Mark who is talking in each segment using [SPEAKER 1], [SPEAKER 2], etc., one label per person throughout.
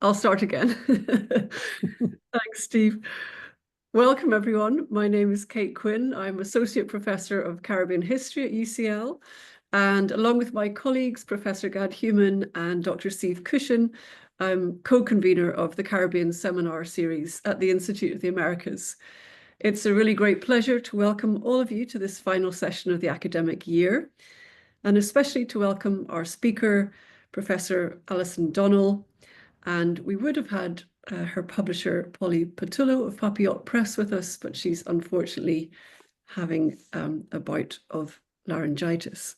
[SPEAKER 1] I'll start again. Thanks, Steve. Welcome, everyone. My name is Kate Quinn. I'm Associate Professor of Caribbean History at UCL. And along with my colleagues, Professor Gad Heuman and Dr. Steve Cushion, I'm co-convener of the Caribbean Seminar Series at the Institute of the Americas. It's a really great pleasure to welcome all of you to this final session of the academic year, and especially to welcome our speaker, Professor Alison Donnell. And we would have had her publisher, Polly Patullo of Papillot Press with us, but she's unfortunately having a bout of laryngitis.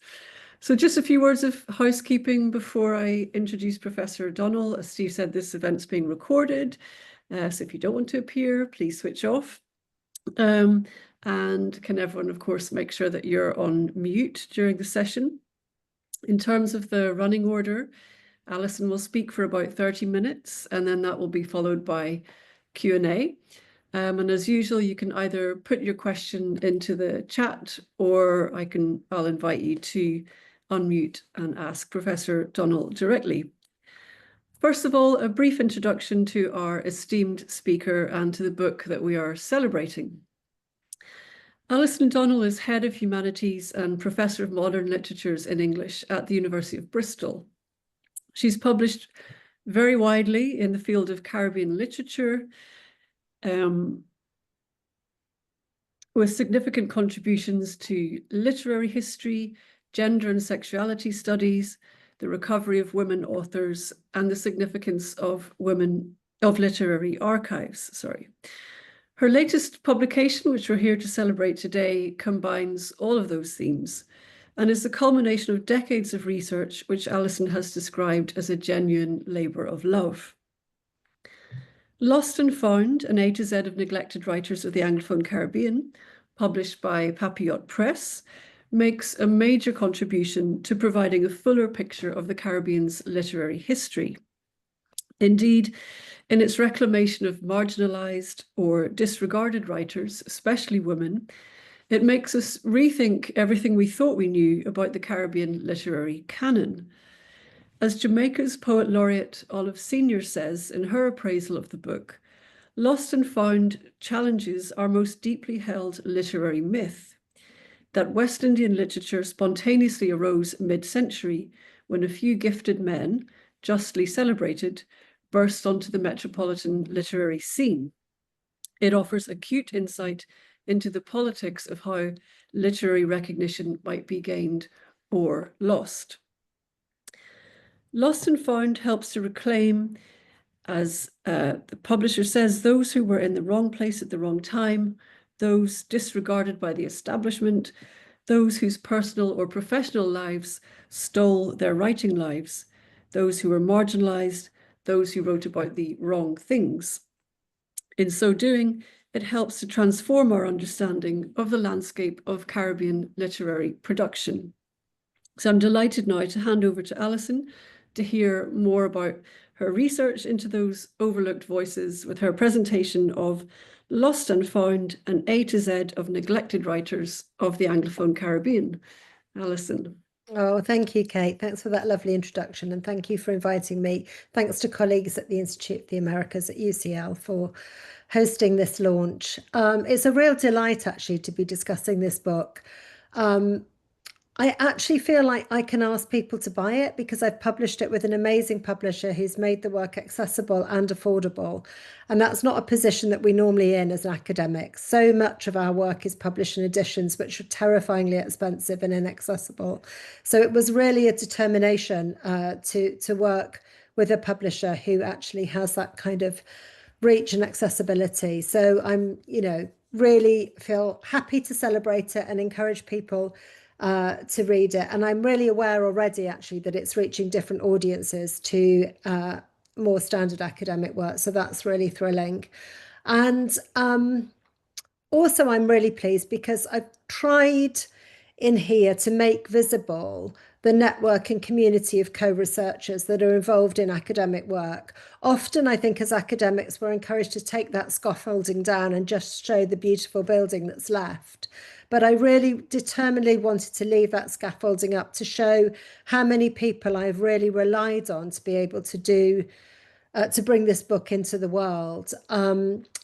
[SPEAKER 1] So just a few words of housekeeping before I introduce Professor Donnell. As Steve said, this event's being recorded. So if you don't want to appear, please switch off. And can everyone, of course, make sure that you're on mute during the session. In terms of the running order, Alison will speak for about 30 minutes, and then that will be followed by Q&A. And as usual, you can either put your question into the chat, or I'll invite you to unmute and ask Professor Donnell directly. First of all, a brief introduction to our esteemed speaker and to the book that we are celebrating. Alison Donnell is Head of Humanities and Professor of Modern Literatures in English at the University of Bristol. She's published very widely in the field of Caribbean literature, with significant contributions to literary history, gender and sexuality studies, the recovery of women authors, and the significance of literary archives. Her latest publication, which we're here to celebrate today, combines all of those themes and is the culmination of decades of research, which Alison has described as a genuine labour of love. Lost and Found, an A to Z of neglected writers of the Anglophone Caribbean, published by Papillot Press, makes a major contribution to providing a fuller picture of the Caribbean's literary history. Indeed, in its reclamation of marginalised or disregarded writers, especially women, it makes us rethink everything we thought we knew about the Caribbean literary canon. As Jamaica's poet laureate Olive Senior says in her appraisal of the book, Lost and Found challenges our most deeply held literary myth, that West Indian literature spontaneously arose mid-century when a few gifted men, justly celebrated, burst onto the metropolitan literary scene. It offers acute insight into the politics of how literary recognition might be gained or lost. Lost and Found helps to reclaim, as the publisher says, those who were in the wrong place at the wrong time, those disregarded by the establishment, those whose personal or professional lives stole their writing lives, those who were marginalized, those who wrote about the wrong things. In so doing, it helps to transform our understanding of the landscape of Caribbean literary production. So I'm delighted now to hand over to Alison to hear more about her research into those overlooked voices with her presentation of Lost and Found, an A to Z of neglected writers of the Anglophone Caribbean. Alison.
[SPEAKER 2] Oh, thank you, Kate. Thanks for that lovely introduction, and thank you for inviting me. Thanks to colleagues at the Institute of the Americas at UCL for hosting this launch. It's a real delight, actually, to be discussing this book. I actually feel like I can ask people to buy it because I've published it with an amazing publisher who's made the work accessible and affordable. And that's not a position that we normally in as an academic. So much of our work is published in editions which are terrifyingly expensive and inaccessible. So it was really a determination to work with a publisher who actually has that kind of reach and accessibility. So I'm, really feel happy to celebrate it and encourage people to read it. And I'm really aware already, actually, that it's reaching different audiences to more standard academic work. So that's really thrilling. And also, I'm really pleased because I've tried in here to make visible the network and community of co-researchers that are involved in academic work. Often, I think, as academics, we're encouraged to take that scaffolding down and just show the beautiful building that's left. But I really determinedly wanted to leave that scaffolding up to show how many people I've really relied on to be able to do to bring this book into the world.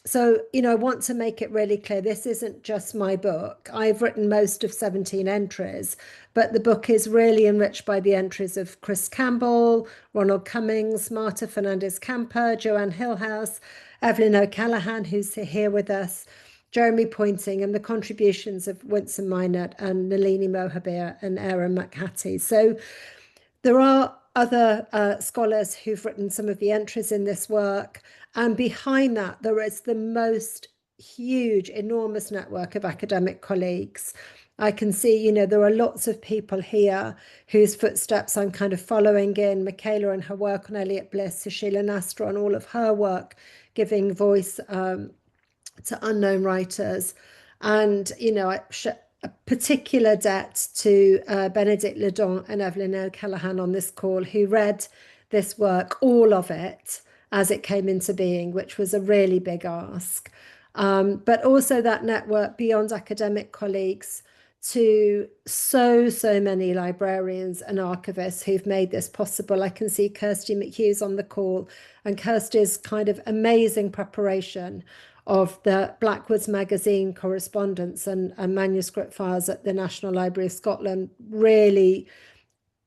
[SPEAKER 2] So, I want to make it really clear this isn't just my book. I've written most of 17 entries, but the book is really enriched by the entries of Chris Campbell, Ronald Cummings, Marta Fernandez Camper, Joanne Hillhouse, Evelyn O'Callaghan, who's here with us, Jeremy Pointing, and the contributions of Winston Minot and Nalini Mohabir and Aaron McHattie. So there are other scholars who've written some of the entries in this work, and behind that there is the most huge, enormous network of academic colleagues. I can see, there are lots of people here whose footsteps I'm kind of following in. Michaela and her work on Elliot Bliss, Sushila Nastra and all of her work, giving voice to unknown writers. And, a particular debt to Benedict Ledon and Evelyn O'Callaghan on this call, who read this work, all of it, as it came into being, which was a really big ask. But also that network beyond academic colleagues to so many librarians and archivists who've made this possible. I can see Kirsty McHughes on the call, and Kirsty's kind of amazing preparation of the Blackwoods magazine correspondence and manuscript files at the National Library of Scotland really,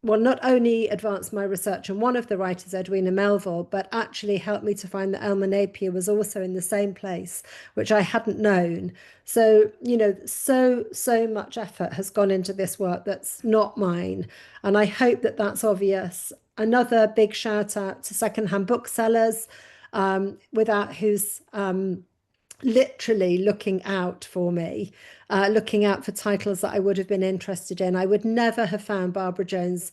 [SPEAKER 2] well, not only advanced my research on one of the writers, Edwina Melville, but actually helped me to find that Elmer Napier was also in the same place, which I hadn't known. So, so much effort has gone into this work that's not mine. And I hope that that's obvious. Another big shout out to secondhand booksellers, without whose literally looking out for me, looking out for titles that I would have been interested in. I would never have found Barbara Jones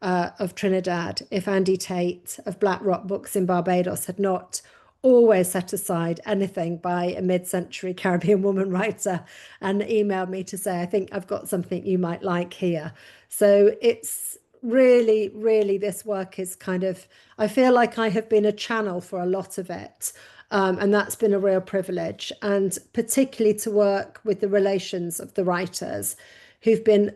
[SPEAKER 2] of Trinidad if Andy Tate of Black Rock Books in Barbados had not always set aside anything by a mid-century Caribbean woman writer and emailed me to say, I think I've got something you might like here. So it's really, this work is kind of, I feel like I have been a channel for a lot of it. And that's been a real privilege, and particularly to work with the relations of the writers who've been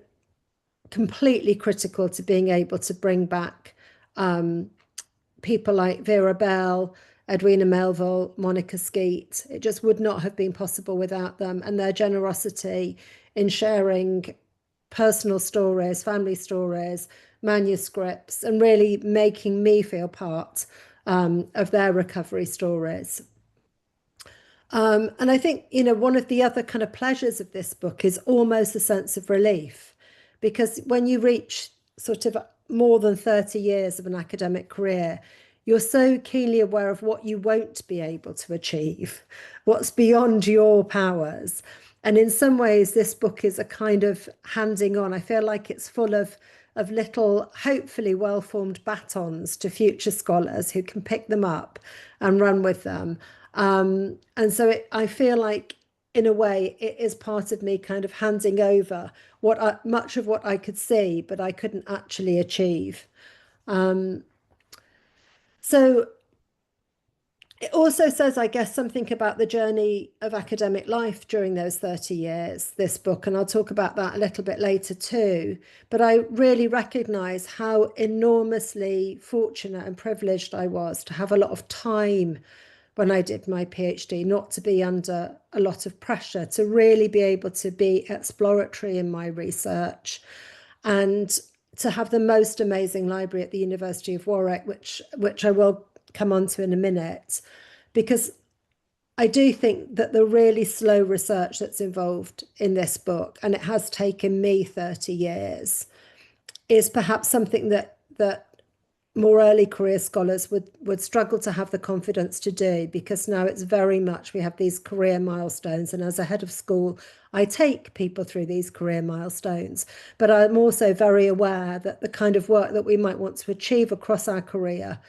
[SPEAKER 2] completely critical to being able to bring back people like Vera Bell, Edwina Melville, Monica Skeete. It just would not have been possible without them, and their generosity in sharing personal stories, family stories, manuscripts, and really making me feel part of their recovery stories. And I think, one of the other kind of pleasures of this book is almost a sense of relief, because when you reach sort of more than 30 years of an academic career, you're so keenly aware of what you won't be able to achieve, what's beyond your powers. And in some ways, this book is a kind of handing on. I feel like it's full of little, hopefully well-formed batons to future scholars who can pick them up and run with them. And so I feel like, in a way, it is part of me kind of handing over much of what I could see, but I couldn't actually achieve. So it also says, I guess, something about the journey of academic life during those 30 years, this book, and I'll talk about that a little bit later too. But I really recognise how enormously fortunate and privileged I was to have a lot of time when I did my PhD, not to be under a lot of pressure, to really be able to be exploratory in my research, and to have the most amazing library at the University of Warwick, which I will come on to in a minute, because I do think that the really slow research that's involved in this book, and it has taken me 30 years, is perhaps something that more early career scholars would struggle to have the confidence to do, because now it's very much, we have these career milestones, and as a head of school, I take people through these career milestones. But I'm also very aware that the kind of work that we might want to achieve across our career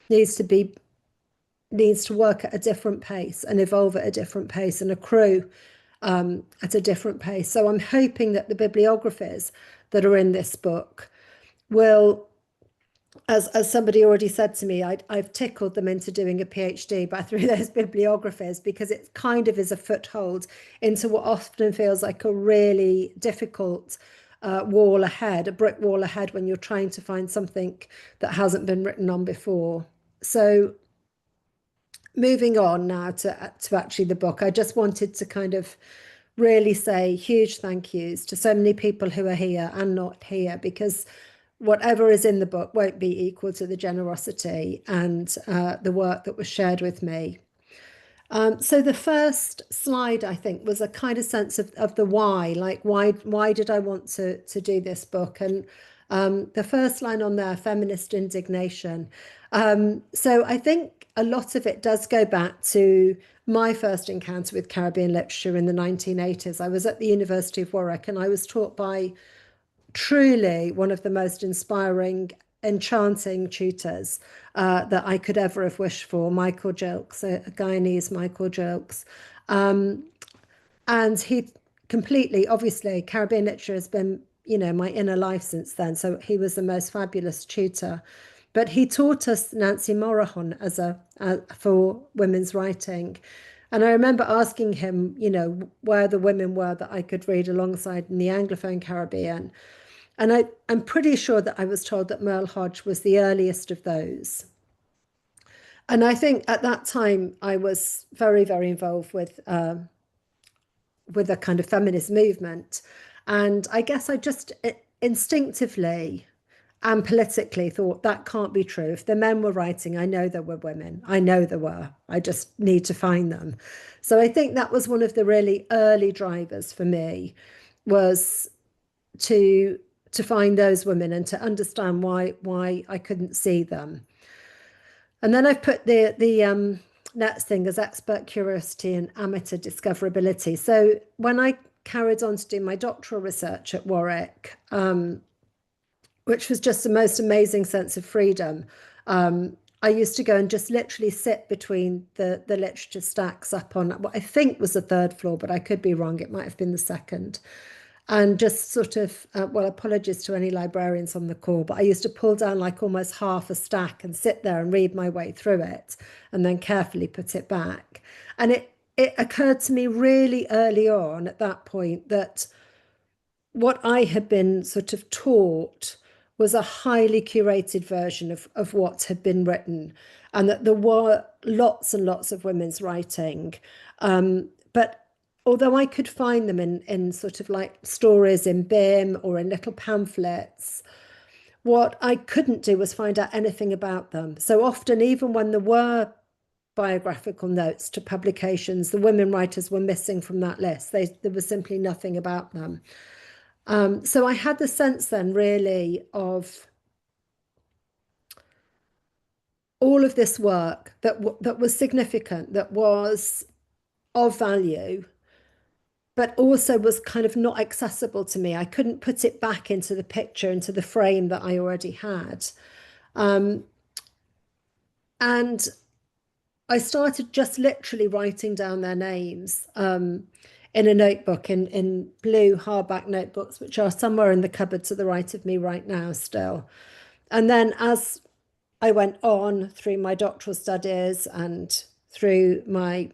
[SPEAKER 2] needs to work at a different pace and evolve at a different pace and accrue at a different pace. So I'm hoping that the bibliographies that are in this book will, as somebody already said to me, I've tickled them into doing a PhD through those bibliographies, because it kind of is a foothold into what often feels like a really difficult wall ahead, a brick wall ahead, when you're trying to find something that hasn't been written on before. So moving on now to actually the book, I just wanted to kind of really say huge thank yous to so many people who are here and not here, because whatever is in the book won't be equal to the generosity and the work that was shared with me. So the first slide, I think, was a kind of sense of the why, like why did I want to do this book? And the first line on there, feminist indignation. So I think a lot of it does go back to my first encounter with Caribbean literature in the 1980s. I was at the University of Warwick and I was taught by truly one of the most inspiring, enchanting tutors that I could ever have wished for, Michael Jilks, a Guyanese Michael Jilks. And he completely, obviously, Caribbean literature has been, my inner life since then. So he was the most fabulous tutor. But he taught us Nancy Morahon for women's writing. And I remember asking him, where the women were that I could read alongside in the Anglophone Caribbean. And I'm pretty sure that I was told that Merle Hodge was the earliest of those. And I think at that time I was very, very involved with a kind of feminist movement. And I guess I just instinctively and politically thought that can't be true. If the men were writing, I know there were women. I know there were. I just need to find them. So I think that was one of the really early drivers for me, was to find those women and to understand why I couldn't see them. And then I've put the next thing as expert curiosity and amateur discoverability. So when I carried on to do my doctoral research at Warwick, which was just the most amazing sense of freedom, I used to go and just literally sit between the literature stacks up on what I think was the third floor, but I could be wrong. It might have been the second. And just sort of, well, apologies to any librarians on the call, but I used to pull down like almost half a stack and sit there and read my way through it and then carefully put it back. And it occurred to me really early on at that point that what I had been sort of taught was a highly curated version of what had been written, and that there were lots and lots of women's writing. But although I could find them in sort of like stories in BIM or in little pamphlets, what I couldn't do was find out anything about them. So often, even when there were biographical notes to publications, the women writers were missing from that list. There was simply nothing about them. So I had the sense then really of all of this work that was significant, that was of value, but also was kind of not accessible to me. I couldn't put it back into the picture, into the frame that I already had. And I started just literally writing down their names in a notebook, in blue hardback notebooks, which are somewhere in the cupboard to the right of me right now still. And then as I went on through my doctoral studies and through my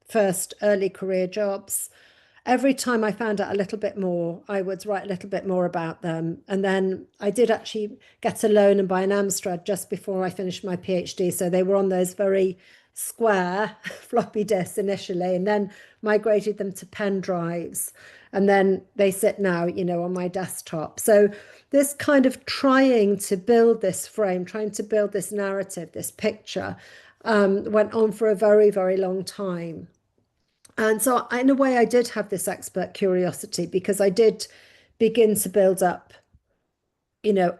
[SPEAKER 2] first early career jobs, every time I found out a little bit more, I would write a little bit more about them. And then I did actually get a loan and buy an Amstrad just before I finished my PhD. So they were on those very square floppy disks initially, and then migrated them to pen drives. And then they sit now, on my desktop. So this kind of trying to build this frame, trying to build this narrative, this picture, went on for a very, very long time. And so in a way, I did have this expert curiosity, because I did begin to build up,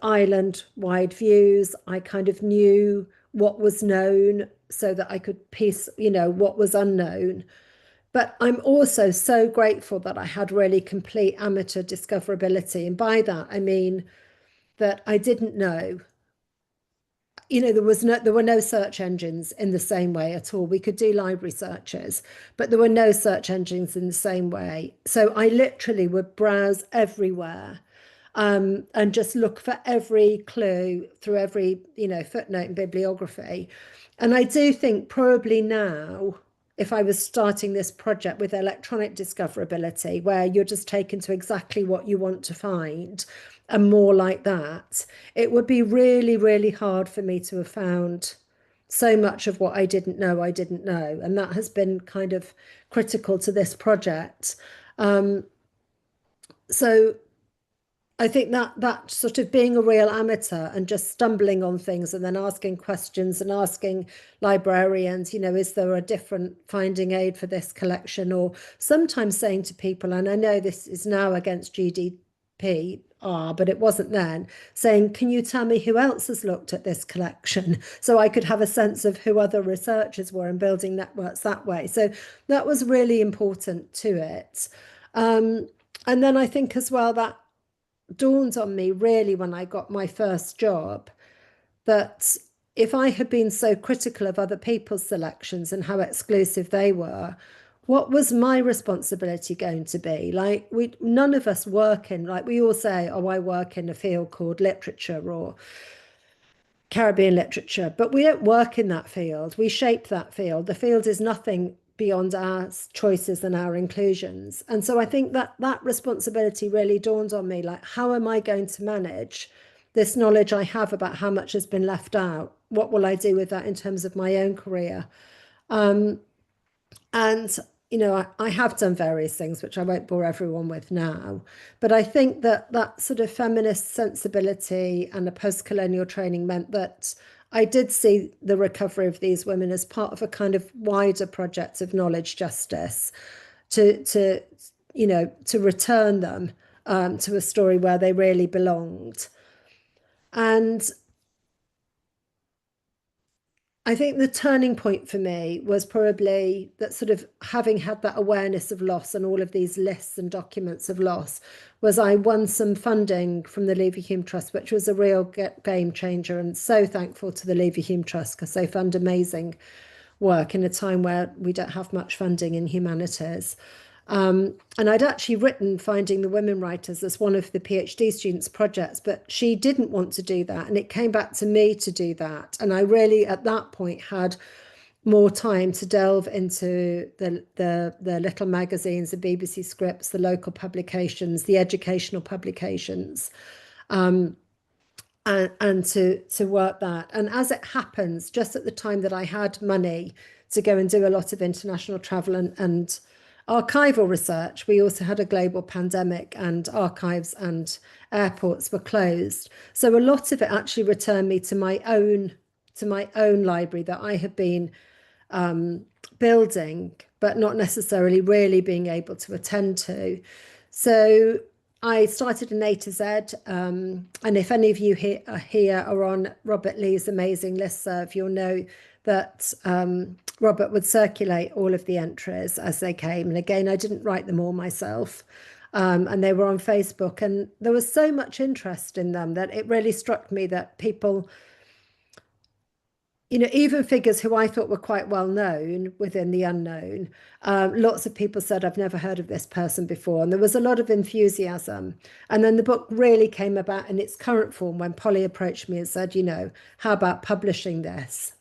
[SPEAKER 2] island wide views. I kind of knew what was known so that I could piece, what was unknown. But I'm also so grateful that I had really complete amateur discoverability. And by that, I mean that I didn't know. There were no search engines in the same way at all. We could do library searches, but there were no search engines in the same way. So I literally would browse everywhere, and just look for every clue through every, footnote and bibliography. And I do think probably now, if I was starting this project with electronic discoverability, where you're just taken to exactly what you want to find and more like that, it would be really, really hard for me to have found so much of what I didn't know, and that has been kind of critical to this project. So I think that sort of being a real amateur and just stumbling on things and then asking questions and asking librarians, is there a different finding aid for this collection? Or sometimes saying to people, and I know this is now against GDPR, but it wasn't then, saying, can you tell me who else has looked at this collection? So I could have a sense of who other researchers were and building networks that way. So that was really important to it. And then I think as well that dawned on me really when I got my first job that if I had been so critical of other people's selections and how exclusive they were, what was my responsibility going to be? Like none of us work in, like we all say, oh, I work in a field called literature or Caribbean literature, but we don't work in that field. We shape that field. The field is nothing beyond our choices and our inclusions. And so I think that responsibility really dawned on me, like, how am I going to manage this knowledge I have about how much has been left out? What will I do with that in terms of my own career? And I have done various things, which I won't bore everyone with now. But I think that sort of feminist sensibility and a post-colonial training meant that I did see the recovery of these women as part of a kind of wider project of knowledge justice to return them to a story where they really belonged. And I think the turning point for me was probably that sort of having had that awareness of loss and all of these lists and documents of loss was I won some funding from the Leverhulme Trust, which was a real game changer, and so thankful to the Leverhulme Trust because they fund amazing work in a time where we don't have much funding in humanities. And I'd actually written Finding the Women Writers as one of the PhD students' projects, but she didn't want to do that. And it came back to me to do that. And I really, at that point, had more time to delve into the little magazines, the BBC scripts, the local publications, the educational publications, and to work that. And as it happens, just at the time that I had money to go and do a lot of international travel and archival research, we also had a global pandemic and archives and airports were closed. So a lot of it actually returned me to my own library that I had been building, but not necessarily really being able to attend to. So I started an A to Z, and if any of you here are on Robert Lee's amazing listserv, you'll know that Robert would circulate all of the entries as they came. And again, I didn't write them all myself. And they were on Facebook, and there was so much interest in them that it really struck me that people, even figures who I thought were quite well known within the unknown, lots of people said, I've never heard of this person before. And there was a lot of enthusiasm. And then the book really came about in its current form when Polly approached me and said, how about publishing this?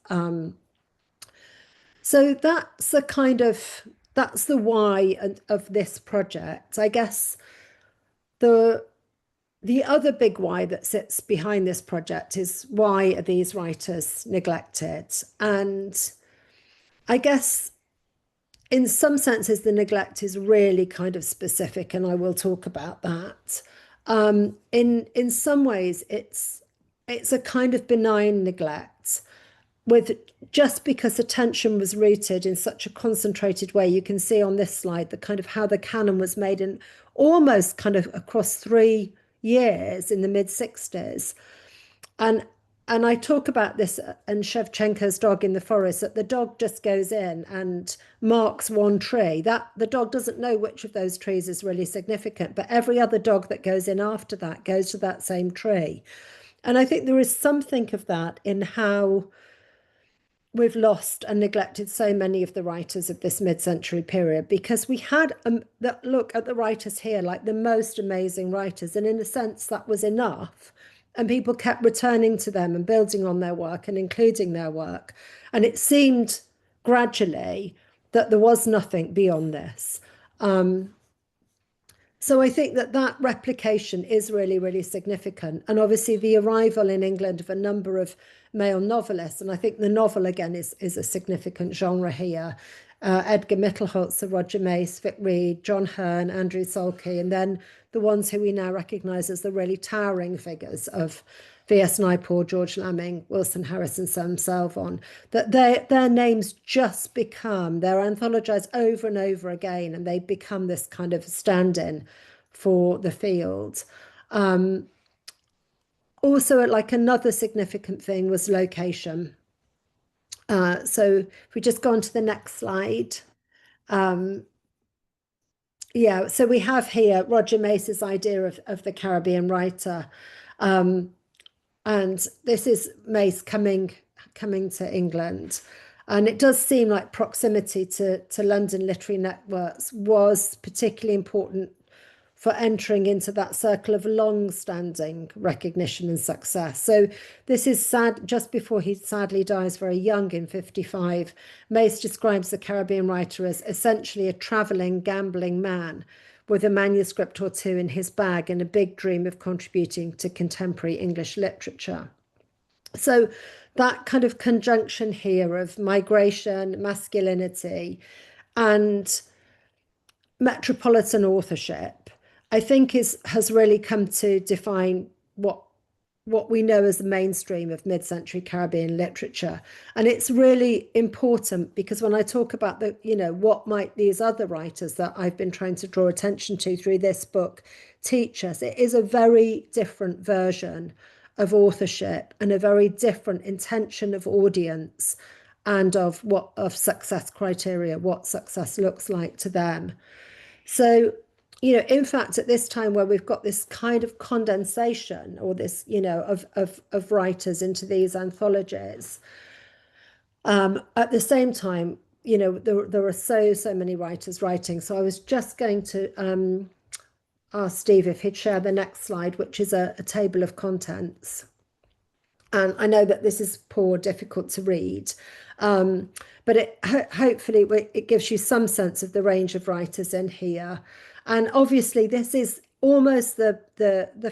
[SPEAKER 2] So that's the why of this project. I guess the other big why that sits behind this project is, why are these writers neglected? And I guess in some senses, the neglect is really kind of specific, and I will talk about that. In some ways, it's a kind of benign neglect, with just because attention was rooted in such a concentrated way. You can see on this slide the kind of how the canon was made in almost kind of across 3 years in the mid-60s. And I talk about this in Shevchenko's Dog in the Forest, that the dog just goes in and marks one tree. That the dog doesn't know which of those trees is really significant, but every other dog that goes in after that goes to that same tree. And I think there is something of that in how we've lost and neglected so many of the writers of this mid-century period, because we had look at the writers here, like the most amazing writers, and in a sense that was enough, and people kept returning to them and building on their work and including their work, and it seemed gradually that there was nothing beyond this. So I think that that replication is really, really significant. And obviously the arrival in England of a number of male novelists, and I think the novel again is a significant genre here. Edgar Mittelholtz, Sir Roger Mace, Vic Reed, John Hearn, Andrew Solkey, and then the ones who we now recognise as the really towering figures of V.S. Naipaul, George Lamming, Wilson Harris, and Sam Salvon, that their names just become, they're anthologized over and over again, and they become this kind of stand-in for the field. Also, like another significant thing was location. So if we just go on to the next slide. Yeah, so we have here Roger Mace's idea of the Caribbean writer. And this is Mace coming to England. And it does seem like proximity to London literary networks was particularly important for entering into that circle of long-standing recognition and success. So this is sad, just before he sadly dies very young in 55. Mace describes the Caribbean writer as essentially a travelling, gambling man with a manuscript or two in his bag and a big dream of contributing to contemporary English literature. So that kind of conjunction here of migration, masculinity, and metropolitan authorship, I think has really come to define what we know as the mainstream of mid-century Caribbean literature. And it's really important because when I talk about what might these other writers that I've been trying to draw attention to through this book teach us, it is a very different version of authorship and a very different intention of audience and of success criteria, what success looks like to them. So, in fact, at this time where we've got this kind of condensation or this, of writers into these anthologies, at the same time, there are so many writers writing. So I was just going to ask Steve if he'd share the next slide, which is a table of contents. And I know that this is poor, difficult to read, but hopefully it gives you some sense of the range of writers in here. And obviously this is almost the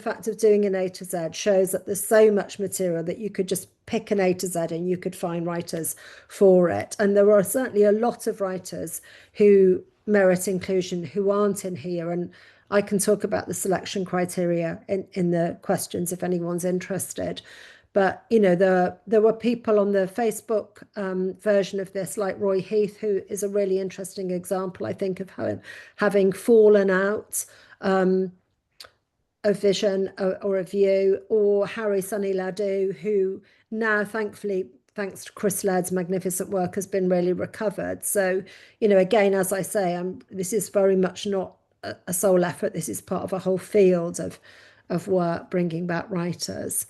[SPEAKER 2] fact of doing an A to Z shows that there's so much material that you could just pick an A to Z and you could find writers for it. And there are certainly a lot of writers who merit inclusion who aren't in here. And I can talk about the selection criteria in the questions if anyone's interested. But, there were people on the Facebook version of this, like Roy Heath, who is a really interesting example, I think, of having fallen out of vision or a view, or Harry Sonny Ladue, who now, thankfully, thanks to Chris Laird's magnificent work, has been really recovered. So, again, as I say, this is very much not a sole effort. This is part of a whole field of work bringing back writers.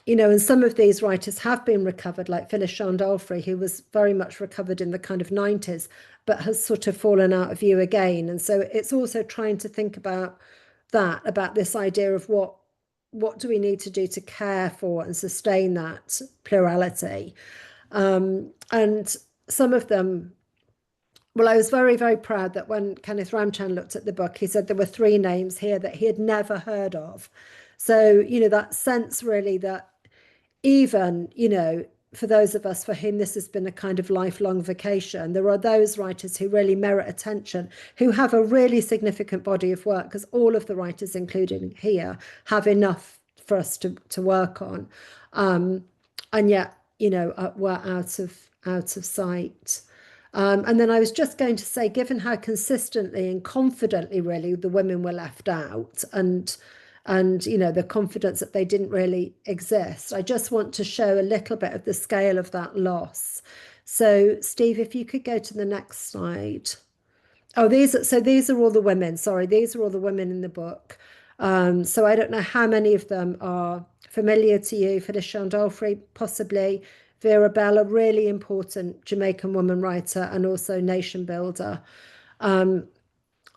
[SPEAKER 2] And some of these writers have been recovered, like Phyllis Shand Allfrey, who was very much recovered in the kind of 90s, but has sort of fallen out of view again. And so it's also trying to think about this idea of what do we need to do to care for and sustain that plurality. And some of them, well, I was very, very proud that when Kenneth Ramchan looked at the book, he said there were 3 names here that he had never heard of. So, that sense really that even, for those of us for whom this has been a kind of lifelong vocation, there are those writers who really merit attention, who have a really significant body of work, because all of the writers included here have enough for us to work on. And yet, we're out of sight. And then I was just going to say, given how consistently and confidently really the women were left out and the confidence that they didn't really exist, I just want to show a little bit of the scale of that loss. So Steve, if you could go to the next slide. Oh, these are all the women. Sorry, these are all the women in the book. So I don't know how many of them are familiar to you. Phyllis Shand Allfrey, possibly. Vera Bell, a really important Jamaican woman writer and also nation builder.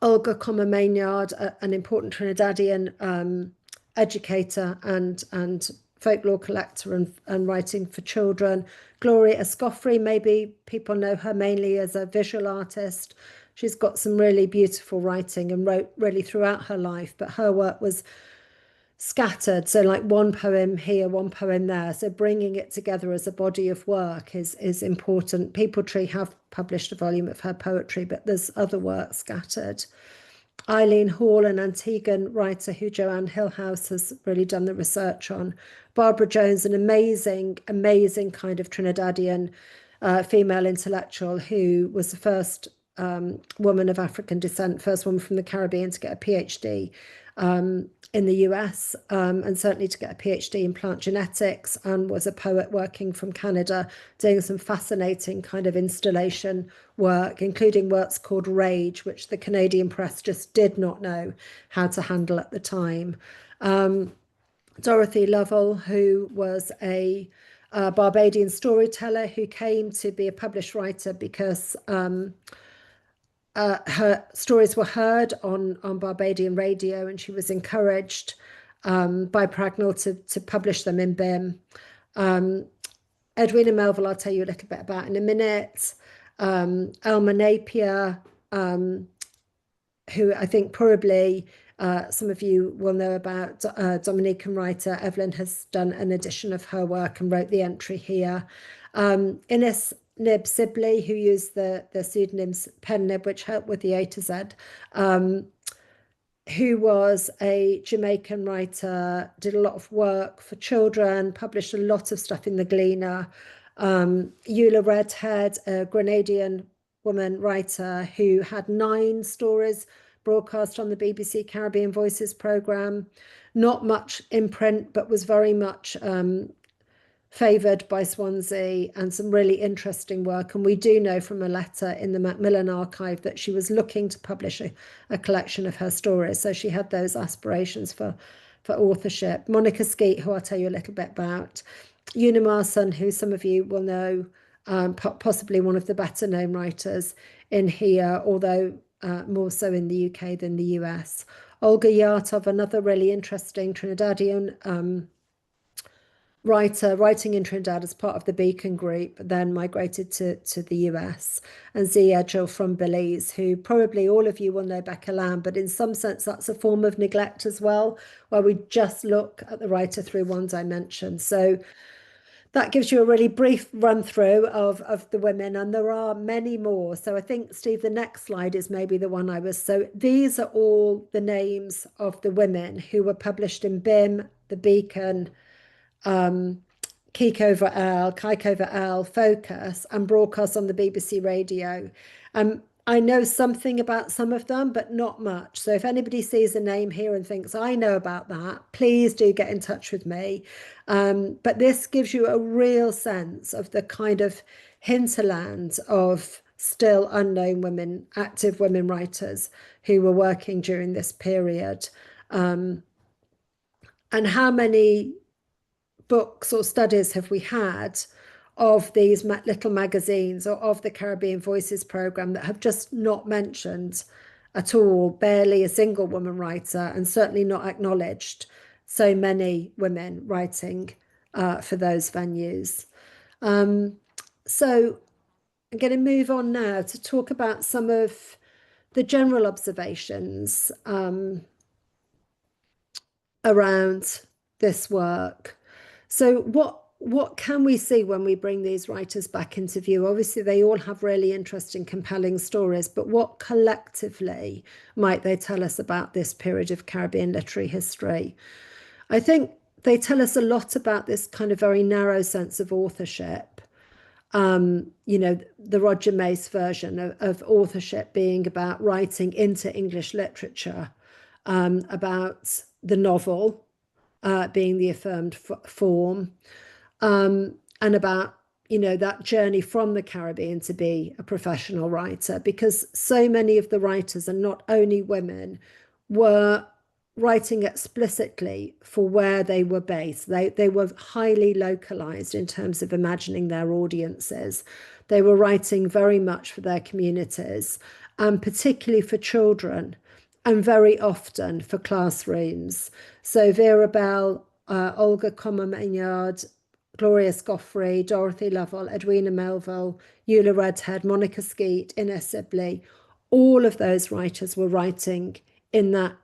[SPEAKER 2] Olga Comma Maynard, an important Trinidadian educator and folklore collector and writing for children. Gloria Escoffery, maybe people know her mainly as a visual artist. She's got some really beautiful writing and wrote really throughout her life, but her work was scattered. So like one poem here, one poem there. So bringing it together as a body of work is important. People Tree have published a volume of her poetry, but there's other work scattered. Eileen Hall, an Antiguan writer who Joanne Hillhouse has really done the research on. Barbara Jones, an amazing, amazing kind of Trinidadian female intellectual who was the first woman of African descent, first woman from the Caribbean to get a PhD in the US, and certainly to get a PhD in plant genetics, and was a poet working from Canada, doing some fascinating kind of installation work, including works called Rage, which the Canadian press just did not know how to handle at the time. Dorothy Lovell, who was a Barbadian storyteller who came to be a published writer because her stories were heard on Barbadian radio, and she was encouraged by Pragnell to publish them in BIM. Edwina Melville, I'll tell you a little bit about in a minute. Elma Napier, who I think probably some of you will know about. Dominican writer Evelyn has done an edition of her work and wrote the entry here. Innes Nib Sibley, who used the pseudonyms Pen Nib, which helped with the A to Z, who was a Jamaican writer, did a lot of work for children, published a lot of stuff in the Gleaner. Eula Redhead, a Grenadian woman writer who had 9 stories broadcast on the BBC Caribbean Voices programme. Not much in print, but was very much favoured by Swansea, and some really interesting work. And we do know from a letter in the Macmillan archive that she was looking to publish a collection of her stories. So she had those aspirations for authorship. Monica Skeete, who I'll tell you a little bit about. Una Marson, who some of you will know, possibly one of the better known writers in here, although more so in the UK than the US. Olga Yartov, another really interesting Trinidadian writer, writing in Trinidad as part of the Beacon Group, then migrated to the US. And Z. Edgell from Belize, who probably all of you will know Becca Lamb, but in some sense that's a form of neglect as well, where we just look at the writer through one dimension. So that gives you a really brief run through of the women, and there are many more. So I think, Steve, the next slide is maybe the one I was. So these are all the names of the women who were published in BIM, the Beacon, Kiko Ver'al, Focus, and broadcast on the BBC radio. I know something about some of them, but not much. So if anybody sees a name here and thinks, I know about that, please do get in touch with me. But this gives you a real sense of the kind of hinterland of still unknown women, active women writers who were working during this period. And how many books or studies have we had of these little magazines or of the Caribbean Voices programme that have just not mentioned at all, barely a single woman writer, and certainly not acknowledged so many women writing for those venues. So I'm going to move on now to talk about some of the general observations around this work. So what can we see when we bring these writers back into view? Obviously, they all have really interesting, compelling stories, but what collectively might they tell us about this period of Caribbean literary history? I think they tell us a lot about this kind of very narrow sense of authorship. You know, the Roger Mace version of authorship being about writing into English literature, about the novel being the affirmed form, and about, you know, that journey from the Caribbean to be a professional writer, because so many of the writers, and not only women, were writing explicitly for where they were based. They were highly localized in terms of imagining their audiences. They were writing very much for their communities, and particularly for children, and very often for classrooms. So Vera Bell, Olga Comber-Maynard, Gloria Scoffrey, Dorothy Lovell, Edwina Melville, Eula Redhead, Monica Skeete, Innes Sibley, all of those writers were writing in that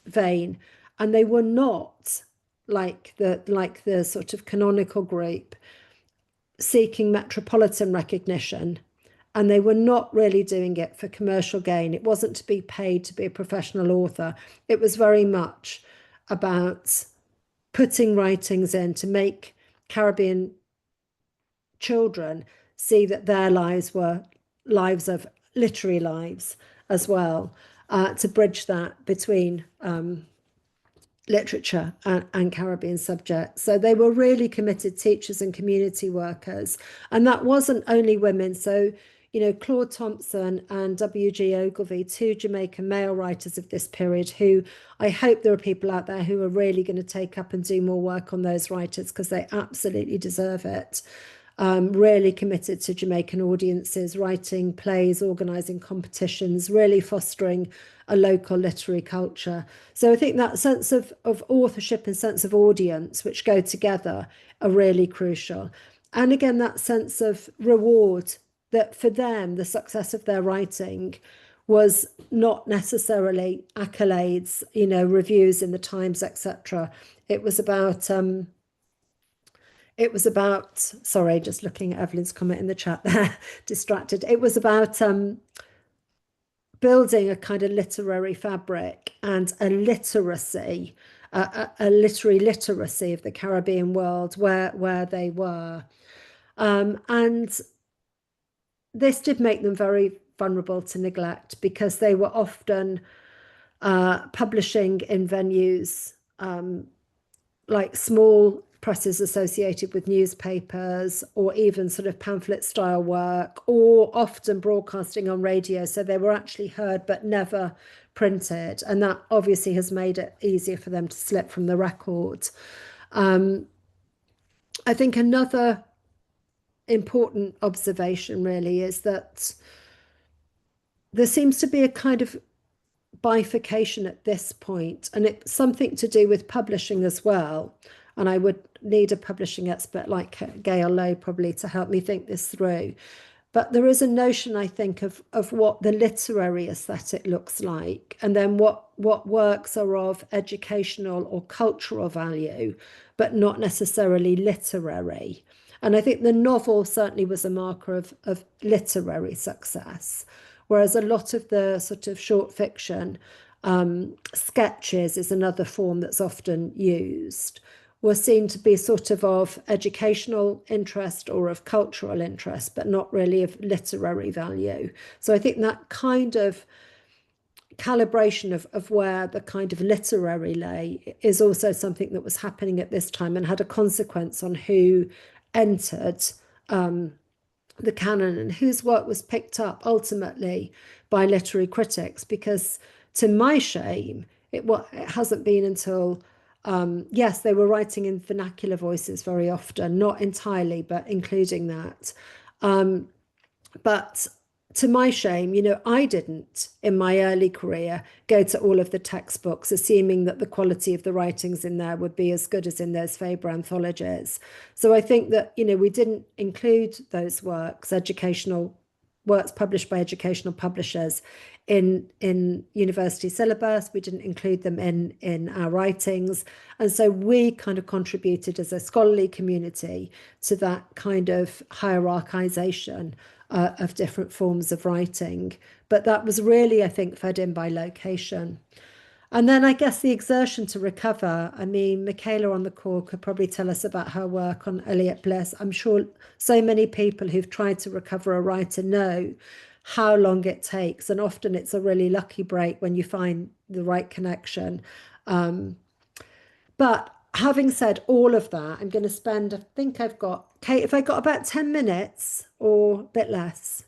[SPEAKER 2] vein, and they were not like the sort of canonical group seeking metropolitan recognition, and they were not really doing it for commercial gain. It wasn't to be paid to be a professional author. It was very much about putting writings in to make Caribbean children see that their lives were lives of literary lives as well, to bridge that between literature and Caribbean subjects. So they were really committed teachers and community workers. And that wasn't only women. So, you know, Claude Thompson and W.G. Ogilvie, two Jamaican male writers of this period, who I hope there are people out there who are really going to take up and do more work on those writers, because they absolutely deserve it. Really committed to Jamaican audiences, writing plays, organising competitions, really fostering a local literary culture. So I think that sense of authorship and sense of audience, which go together, are really crucial. And again, that sense of reward, that for them, the success of their writing was not necessarily accolades, you know, reviews in the Times, etc. It was about, sorry, just looking at Evelyn's comment in the chat there, distracted. It was about building a kind of literary fabric and a literacy, a literary literacy of the Caribbean world where they were. And this did make them very vulnerable to neglect, because they were often publishing in venues like small presses associated with newspapers, or even sort of pamphlet style work, or often broadcasting on radio. So they were actually heard but never printed. And that obviously has made it easier for them to slip from the record. I think another important observation really is that there seems to be a kind of bifurcation at this point, and it's something to do with publishing as well. And I would need a publishing expert like Gail Lowe probably to help me think this through. But there is a notion, I think, of what the literary aesthetic looks like, and then what works are of educational or cultural value, but not necessarily literary. And I think the novel certainly was a marker of literary success, whereas a lot of the sort of short fiction, sketches is another form that's often used, were seen to be sort of educational interest or of cultural interest, but not really of literary value. So I think that kind of calibration of where the kind of literary lay is also something that was happening at this time, and had a consequence on who entered the canon and whose work was picked up ultimately by literary critics. Because to my shame, it hasn't been until yes, they were writing in vernacular voices very often, not entirely, but including that. But to my shame, you know, I didn't in my early career go to all of the textbooks assuming that the quality of the writings in there would be as good as in those Faber anthologies. So I think that, you know, we didn't include those works, educational works published by educational publishers, in university syllabus. We didn't include them in our writings. And so we kind of contributed as a scholarly community to that kind of hierarchization of different forms of writing. But that was really, I think, fed in by location. And then I guess the exertion to recover. I mean, Michaela on the call could probably tell us about her work on Eliot Bliss. I'm sure so many people who've tried to recover a writer know how long it takes. And often it's a really lucky break when you find the right connection. But having said all of that, I'm going to spend, I think I've got, Kate, if I got about 10 minutes or a bit less.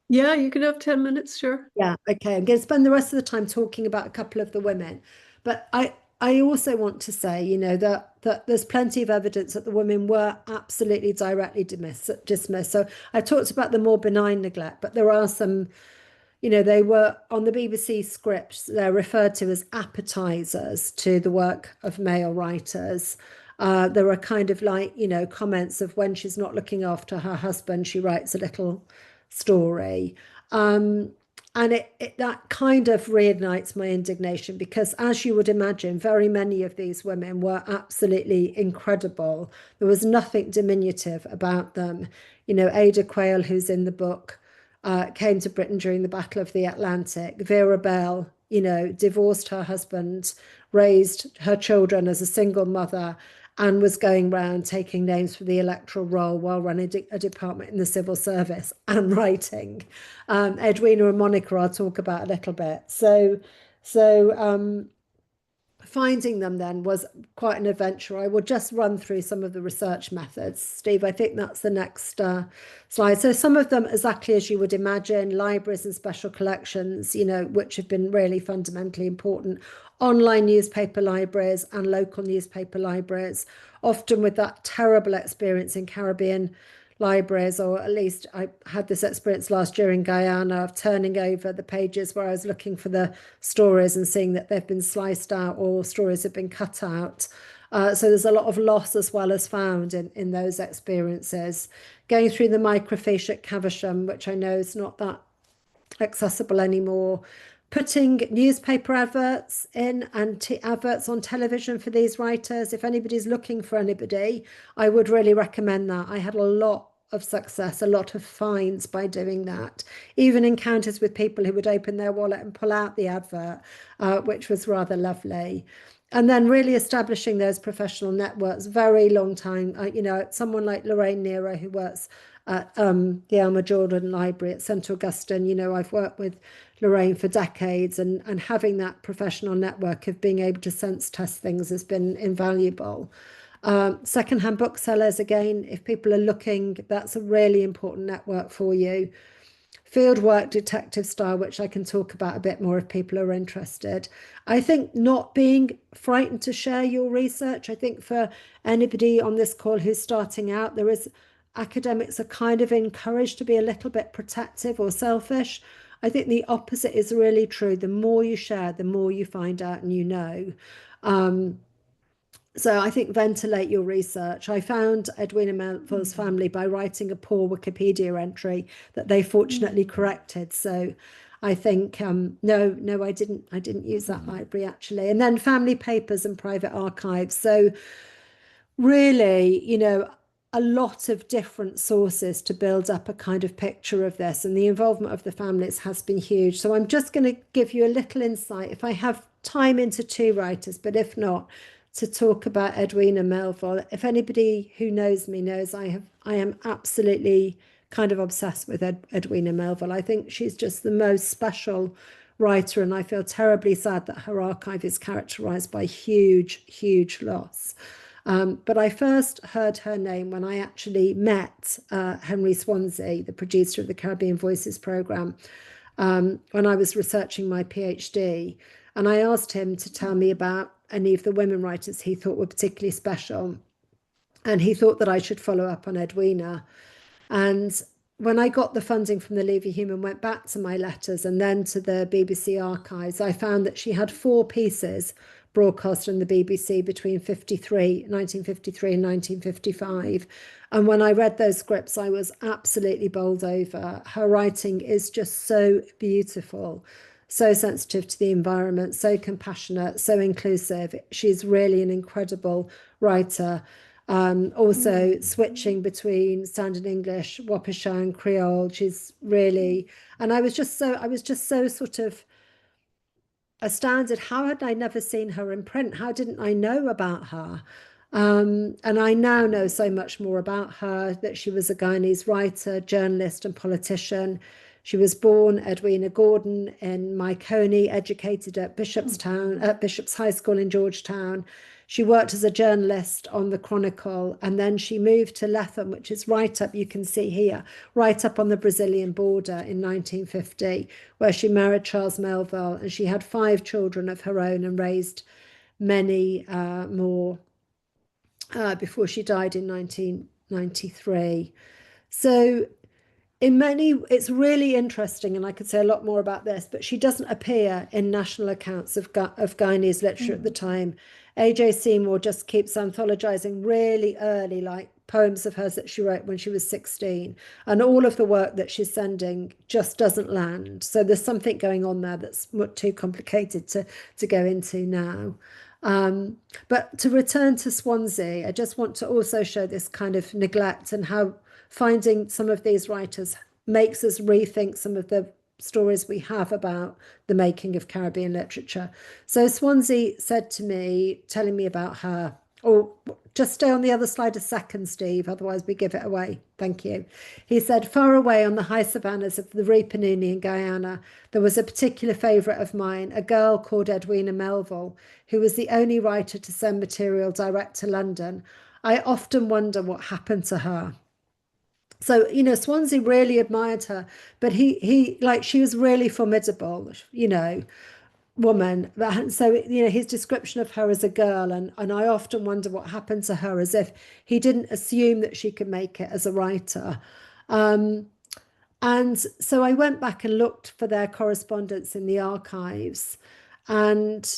[SPEAKER 1] Yeah, you can have 10 minutes, sure.
[SPEAKER 2] Yeah, okay. I'm going to spend the rest of the time talking about a couple of the women. But I also want to say, you know, that there's plenty of evidence that the women were absolutely directly dismissed. So I talked about the more benign neglect, but there are some, you know, they were on the BBC scripts, they're referred to as appetizers to the work of male writers. There are kind of like, you know, comments of when she's not looking after her husband, she writes a little story. And that kind of reignites my indignation because, as you would imagine, very many of these women were absolutely incredible. There was nothing diminutive about them. You know, Ada Quayle, who's in the book, came to Britain during the Battle of the Atlantic. Vera Bell, you know, divorced her husband, raised her children as a single mother, and was going round taking names for the electoral roll while running a department in the civil service and writing. Edwina and Monica I'll talk about a little bit. So finding them then was quite an adventure. I will just run through some of the research methods. Steve, I think that's the next slide. So some of them, exactly as you would imagine, libraries and special collections, you know, which have been really fundamentally important. Online newspaper libraries and local newspaper libraries, often with that terrible experience in Caribbean libraries, or at least I had this experience last year in Guyana of turning over the pages where I was looking for the stories and seeing that they've been sliced out or stories have been cut out. So there's a lot of loss as well as found in those experiences. Going through the microfiche at Caversham, which I know is not that accessible anymore. Putting newspaper adverts in and adverts on television for these writers. If anybody's looking for anybody, I would really recommend that. I had a lot of success, a lot of finds by doing that. Even encounters with people who would open their wallet and pull out the advert, which was rather lovely. And then really establishing those professional networks, very long time. You know, someone like Lorraine Nero, who works at the Elmer Jordan Library at St Augustine. You know, I've worked with Lorraine for decades, and having that professional network of being able to sense test things has been invaluable. Secondhand booksellers, again, if people are looking, that's a really important network for you. Fieldwork detective style, which I can talk about a bit more if people are interested. I think not being frightened to share your research. I think for anybody on this call who's starting out, academics are kind of encouraged to be a little bit protective or selfish. I think the opposite is really true. The more you share, the more you find out and you know. So I think ventilate your research. I found Edwina Melville's family by writing a poor Wikipedia entry that they fortunately corrected. So I think no, I didn't use that library actually. And then family papers and private archives. So really, you know, a lot of different sources to build up a kind of picture of this, and the involvement of the families has been huge. So I'm just going to give you a little insight, if I have time, into two writers, but if not, to talk about Edwina Melville. If anybody who knows me knows I am absolutely kind of obsessed with Edwina Melville. I think she's just the most special writer, and I feel terribly sad that her archive is characterized by huge loss. But I first heard her name when I actually met Henry Swansea, the producer of the Caribbean Voices programme, when I was researching my PhD. And I asked him to tell me about any of the women writers he thought were particularly special. And he thought that I should follow up on Edwina. And when I got the funding from the Leverhulme and went back to my letters and then to the BBC archives, I found that she had 4 pieces broadcast on the BBC between 1953 and 1955. And when I read those scripts, I was absolutely bowled over. Her writing is just so beautiful, so sensitive to the environment, so compassionate, so inclusive. She's really an incredible writer. Also switching between Standard English, Wapisha and Creole. She's really, and I was just so sort of astounded. How had I never seen her in print? How didn't I know about her? And I now know so much more about her, that she was a Guyanese writer, journalist and politician. She was born Edwina Gordon in Myconey, educated at Bishop's High School in Georgetown. She worked as a journalist on the Chronicle, and then she moved to Letham, which is right up, you can see here, right up on the Brazilian border in 1950, where she married Charles Melville, and she had 5 children of her own and raised many more before she died in 1993. So it's really interesting, and I could say a lot more about this, but she doesn't appear in national accounts of Guyanese literature at the time. A.J. Seymour just keeps anthologizing really early, like poems of hers that she wrote when she was 16, and all of the work that she's sending just doesn't land. So there's something going on there that's too complicated to go into now. But to return to Swansea, I just want to also show this kind of neglect and how finding some of these writers makes us rethink some of the stories we have about the making of Caribbean literature. So Swansea said to me, telling me about her, or just stay on the other slide a second, Steve, otherwise we give it away. Thank you. He said, far away on the high savannas of the Rupununi in Guyana, there was a particular favourite of mine, a girl called Edwina Melville, who was the only writer to send material direct to London. I often wonder what happened to her. So, you know, Swansea really admired her, but he like, she was really formidable, you know, woman. So, you know, his description of her as a girl, and I often wonder what happened to her, as if he didn't assume that she could make it as a writer. And so I went back and looked for their correspondence in the archives, and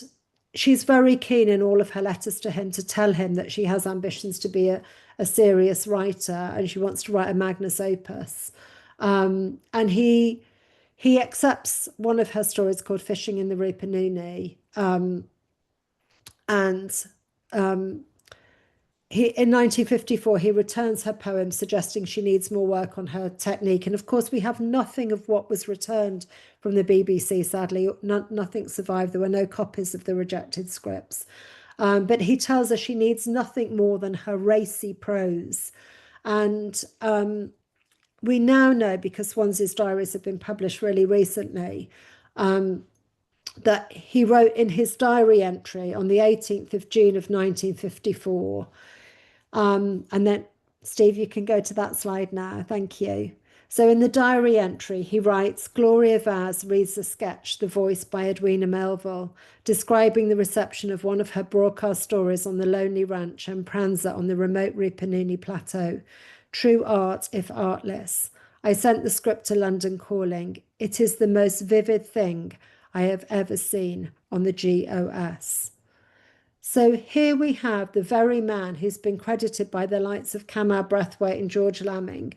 [SPEAKER 2] she's very keen in all of her letters to him to tell him that she has ambitions to be a serious writer, and she wants to write a magnus opus. And he accepts one of her stories called Fishing in the Rupununi. In 1954, he returns her poem, suggesting she needs more work on her technique. And of course, we have nothing of what was returned from the BBC, sadly. Nothing survived. There were no copies of the rejected scripts. But he tells her she needs nothing more than her racy prose. And we now know, because Swansea's diaries have been published really recently, that he wrote in his diary entry on the 18th of June of 1954. And then, Steve, you can go to that slide now. Thank you. So in the diary entry, he writes, Gloria Vaz reads a sketch, The Voice by Edwina Melville, describing the reception of one of her broadcast stories on the lonely ranch and Pranza on the remote Rupununi plateau. True art, if artless. I sent the script to London Calling. It is the most vivid thing I have ever seen on the GOS. So here we have the very man who's been credited by the likes of Kamal Brathwaite and George Lamming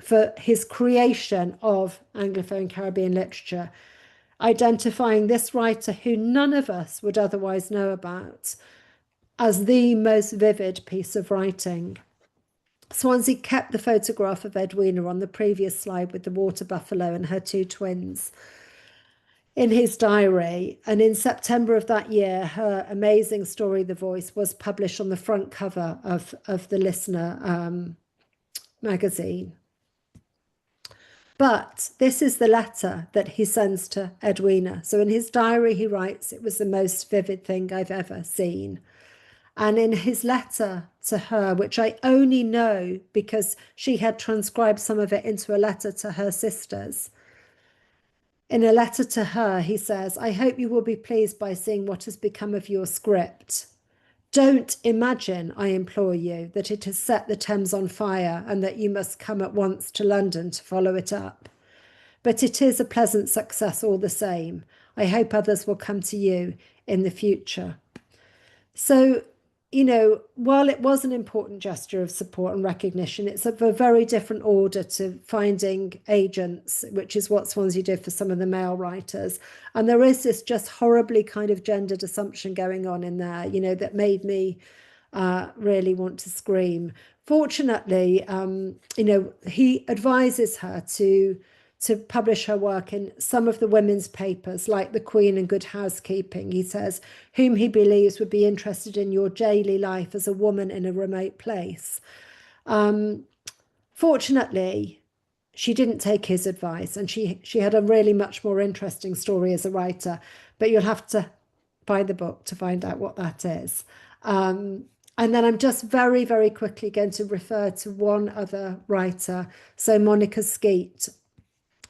[SPEAKER 2] for his creation of Anglophone Caribbean literature, identifying this writer, who none of us would otherwise know about, as the most vivid piece of writing. Swansea kept the photograph of Edwina on the previous slide with the water buffalo and her two twins in his diary. And in September of that year, her amazing story, The Voice, was published on the front cover of the Listener magazine. But this is the letter that he sends to Edwina. So in his diary, he writes, it was the most vivid thing I've ever seen. And in his letter to her, which I only know because she had transcribed some of it into a letter to her sisters, in a letter to her, he says, I hope you will be pleased by seeing what has become of your script. Don't imagine, I implore you, that it has set the Thames on fire and that you must come at once to London to follow it up. But it is a pleasant success all the same. I hope others will come to you in the future. So, you know, while it was an important gesture of support and recognition, it's of a very different order to finding agents, which is what Swansea did for some of the male writers. And there is this just horribly kind of gendered assumption going on in there, you know, that made me really want to scream. Fortunately, you know, he advises her to publish her work in some of the women's papers, like The Queen and Good Housekeeping. He says, whom he believes would be interested in your daily life as a woman in a remote place. Fortunately, she didn't take his advice, and she had a really much more interesting story as a writer, but you'll have to buy the book to find out what that is. And then I'm just very, very quickly going to refer to one other writer, so Monica Skeete.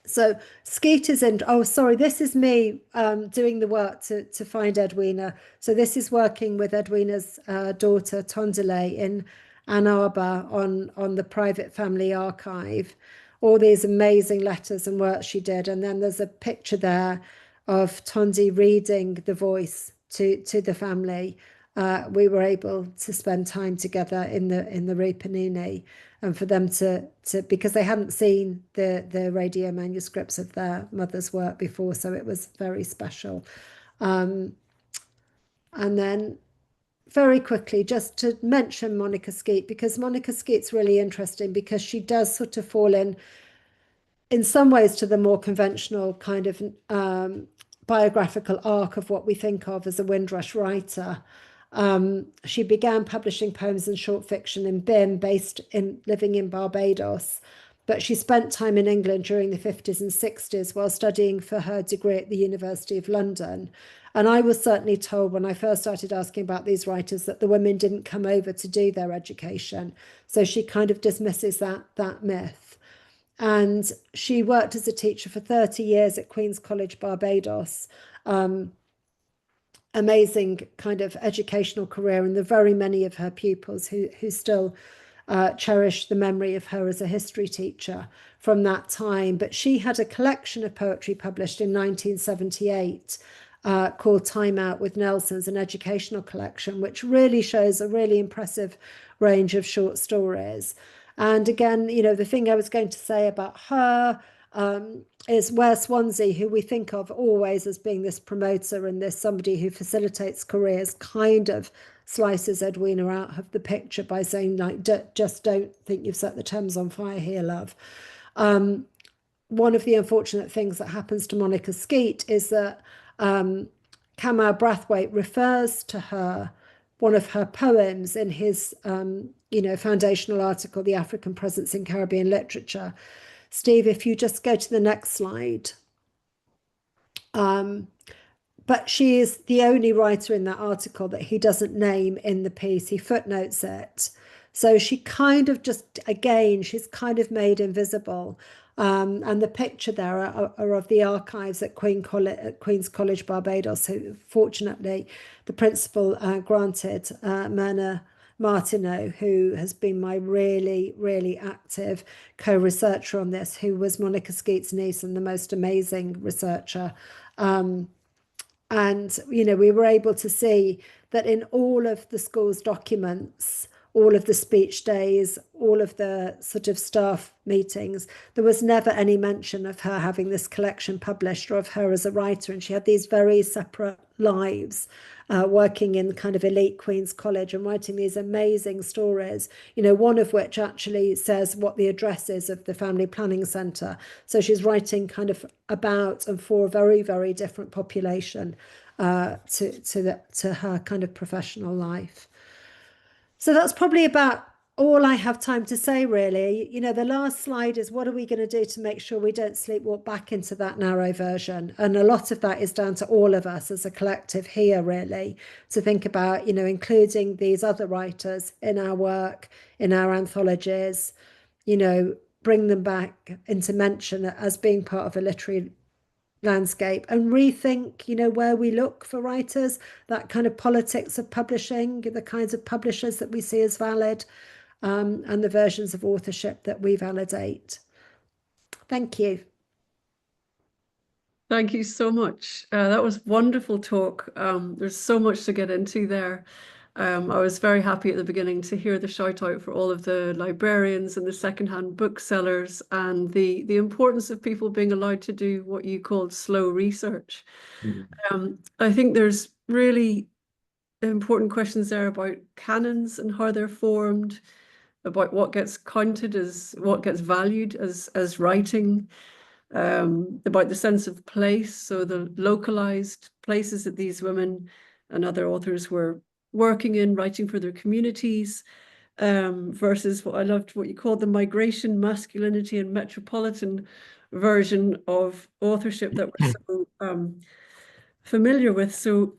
[SPEAKER 2] So Skeete is in, oh, sorry, this is me doing the work to find Edwina. So this is working with Edwina's daughter, Tondele, in Ann Arbor on the private family archive. All these amazing letters and work she did. And then there's a picture there of Tondi reading The Voice to the family. we were able to spend time together in the Repanini, and for them to because they hadn't seen the radio manuscripts of their mother's work before, so it was very special. And then very quickly, just to mention Monica Skeete, because Monica Skeete's really interesting because she does sort of fall in some ways to the more conventional kind of biographical arc of what we think of as a Windrush writer. She began publishing poems and short fiction in BIM, living in Barbados, but she spent time in England during the 50s and 60s while studying for her degree at the University of London. And I was certainly told when I first started asking about these writers that the women didn't come over to do their education. So she kind of dismisses that myth. And she worked as a teacher for 30 years at Queen's College, Barbados. Amazing kind of educational career, and the very many of her pupils who still cherish the memory of her as a history teacher from that time. But she had a collection of poetry published in 1978 called Time Out with Nelson's, an educational collection, which really shows a really impressive range of short stories. And again, you know, the thing I was going to say about her is Ware Swansea, who we think of always as being this promoter and this somebody who facilitates careers, kind of slices Edwina out of the picture by saying, like, just don't think you've set the Thames on fire here, love. One of the unfortunate things that happens to Monica Skeete is that Kamau Brathwaite refers to her, one of her poems, in his foundational article, The African Presence in Caribbean Literature. Steve, if you just go to the next slide. But she is the only writer in that article that he doesn't name in the piece. He footnotes it. So she kind of just, again, she's kind of made invisible. And the picture there are of the archives at Queen's College, Barbados, who fortunately the principal granted Myrna Martineau, who has been my really, really active co-researcher on this, who was Monica Skeete's niece and the most amazing researcher. And, you know, we were able to see that in all of the school's documents, all of the speech days, all of the sort of staff meetings, there was never any mention of her having this collection published or of her as a writer. And she had these very separate lives, working in kind of elite Queen's College and writing these amazing stories, you know, one of which actually says what the address is of the Family Planning Centre. So she's writing kind of about and for a very, very different population to her kind of professional life. So that's probably about all I have time to say, really. You know, the last slide is what are we going to do to make sure we don't sleepwalk back into that narrow version? And a lot of that is down to all of us as a collective here, really, to think about, you know, including these other writers in our work, in our anthologies, you know, bring them back into mention as being part of a literary landscape and rethink, you know, where we look for writers, that kind of politics of publishing, the kinds of publishers that we see as valid, and the versions of authorship that we validate. Thank you.
[SPEAKER 1] Thank you so much. That was wonderful talk. There's so much to get into there. I was very happy at the beginning to hear the shout out for all of the librarians and the secondhand booksellers and the importance of people being allowed to do what you called slow research. I think there's really important questions there about canons and how they're formed, about what gets counted as what gets valued as writing, about the sense of place, so the localized places that these women and other authors were working in, writing for their communities, versus what I loved, what you called the migration, masculinity, and metropolitan version of authorship that we're so familiar with. So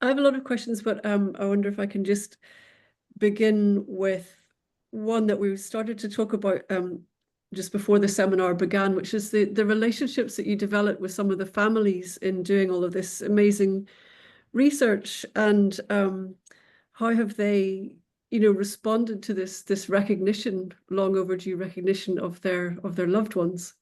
[SPEAKER 1] I have a lot of questions, but I wonder if I can just begin with one that we started to talk about just before the seminar began, which is the relationships that you developed with some of the families in doing all of this amazing research, and how have they, you know, responded to this recognition, long overdue recognition of their loved ones?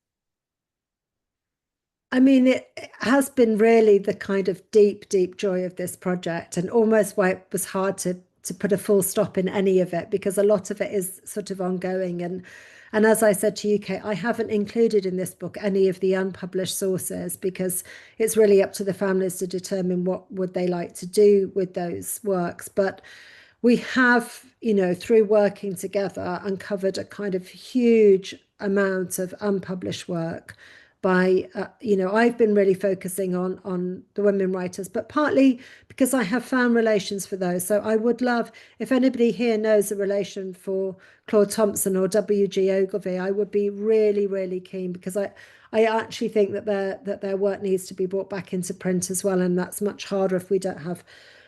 [SPEAKER 2] I mean, it has been really the kind of deep, deep joy of this project, and almost why it was hard to put a full stop in any of it, because a lot of it is sort of ongoing. And as I said to you, Kate, I haven't included in this book any of the unpublished sources because it's really up to the families to determine what would they like to do with those works. But we have, through working together, uncovered a kind of huge amount of unpublished work by, I've been really focusing on the women writers, but partly because I have found relations for those. So I would love, if anybody here knows a relation for Claude Thompson or W.G. Ogilvie, I would be really, really keen, because I actually think that their work needs to be brought back into print as well, and that's much harder if we don't have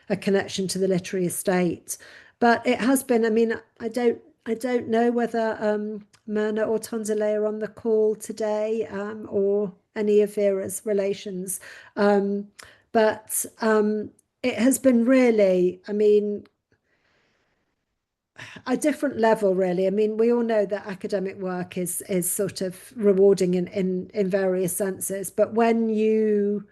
[SPEAKER 2] a connection to the literary estate. But it has been, I mean, I don't know whether Myrna or Tondelay are on the call today, or any of Vera's relations. But it has been really, I mean, a different level, really. I mean, we all know that academic work is sort of rewarding in various senses, but when you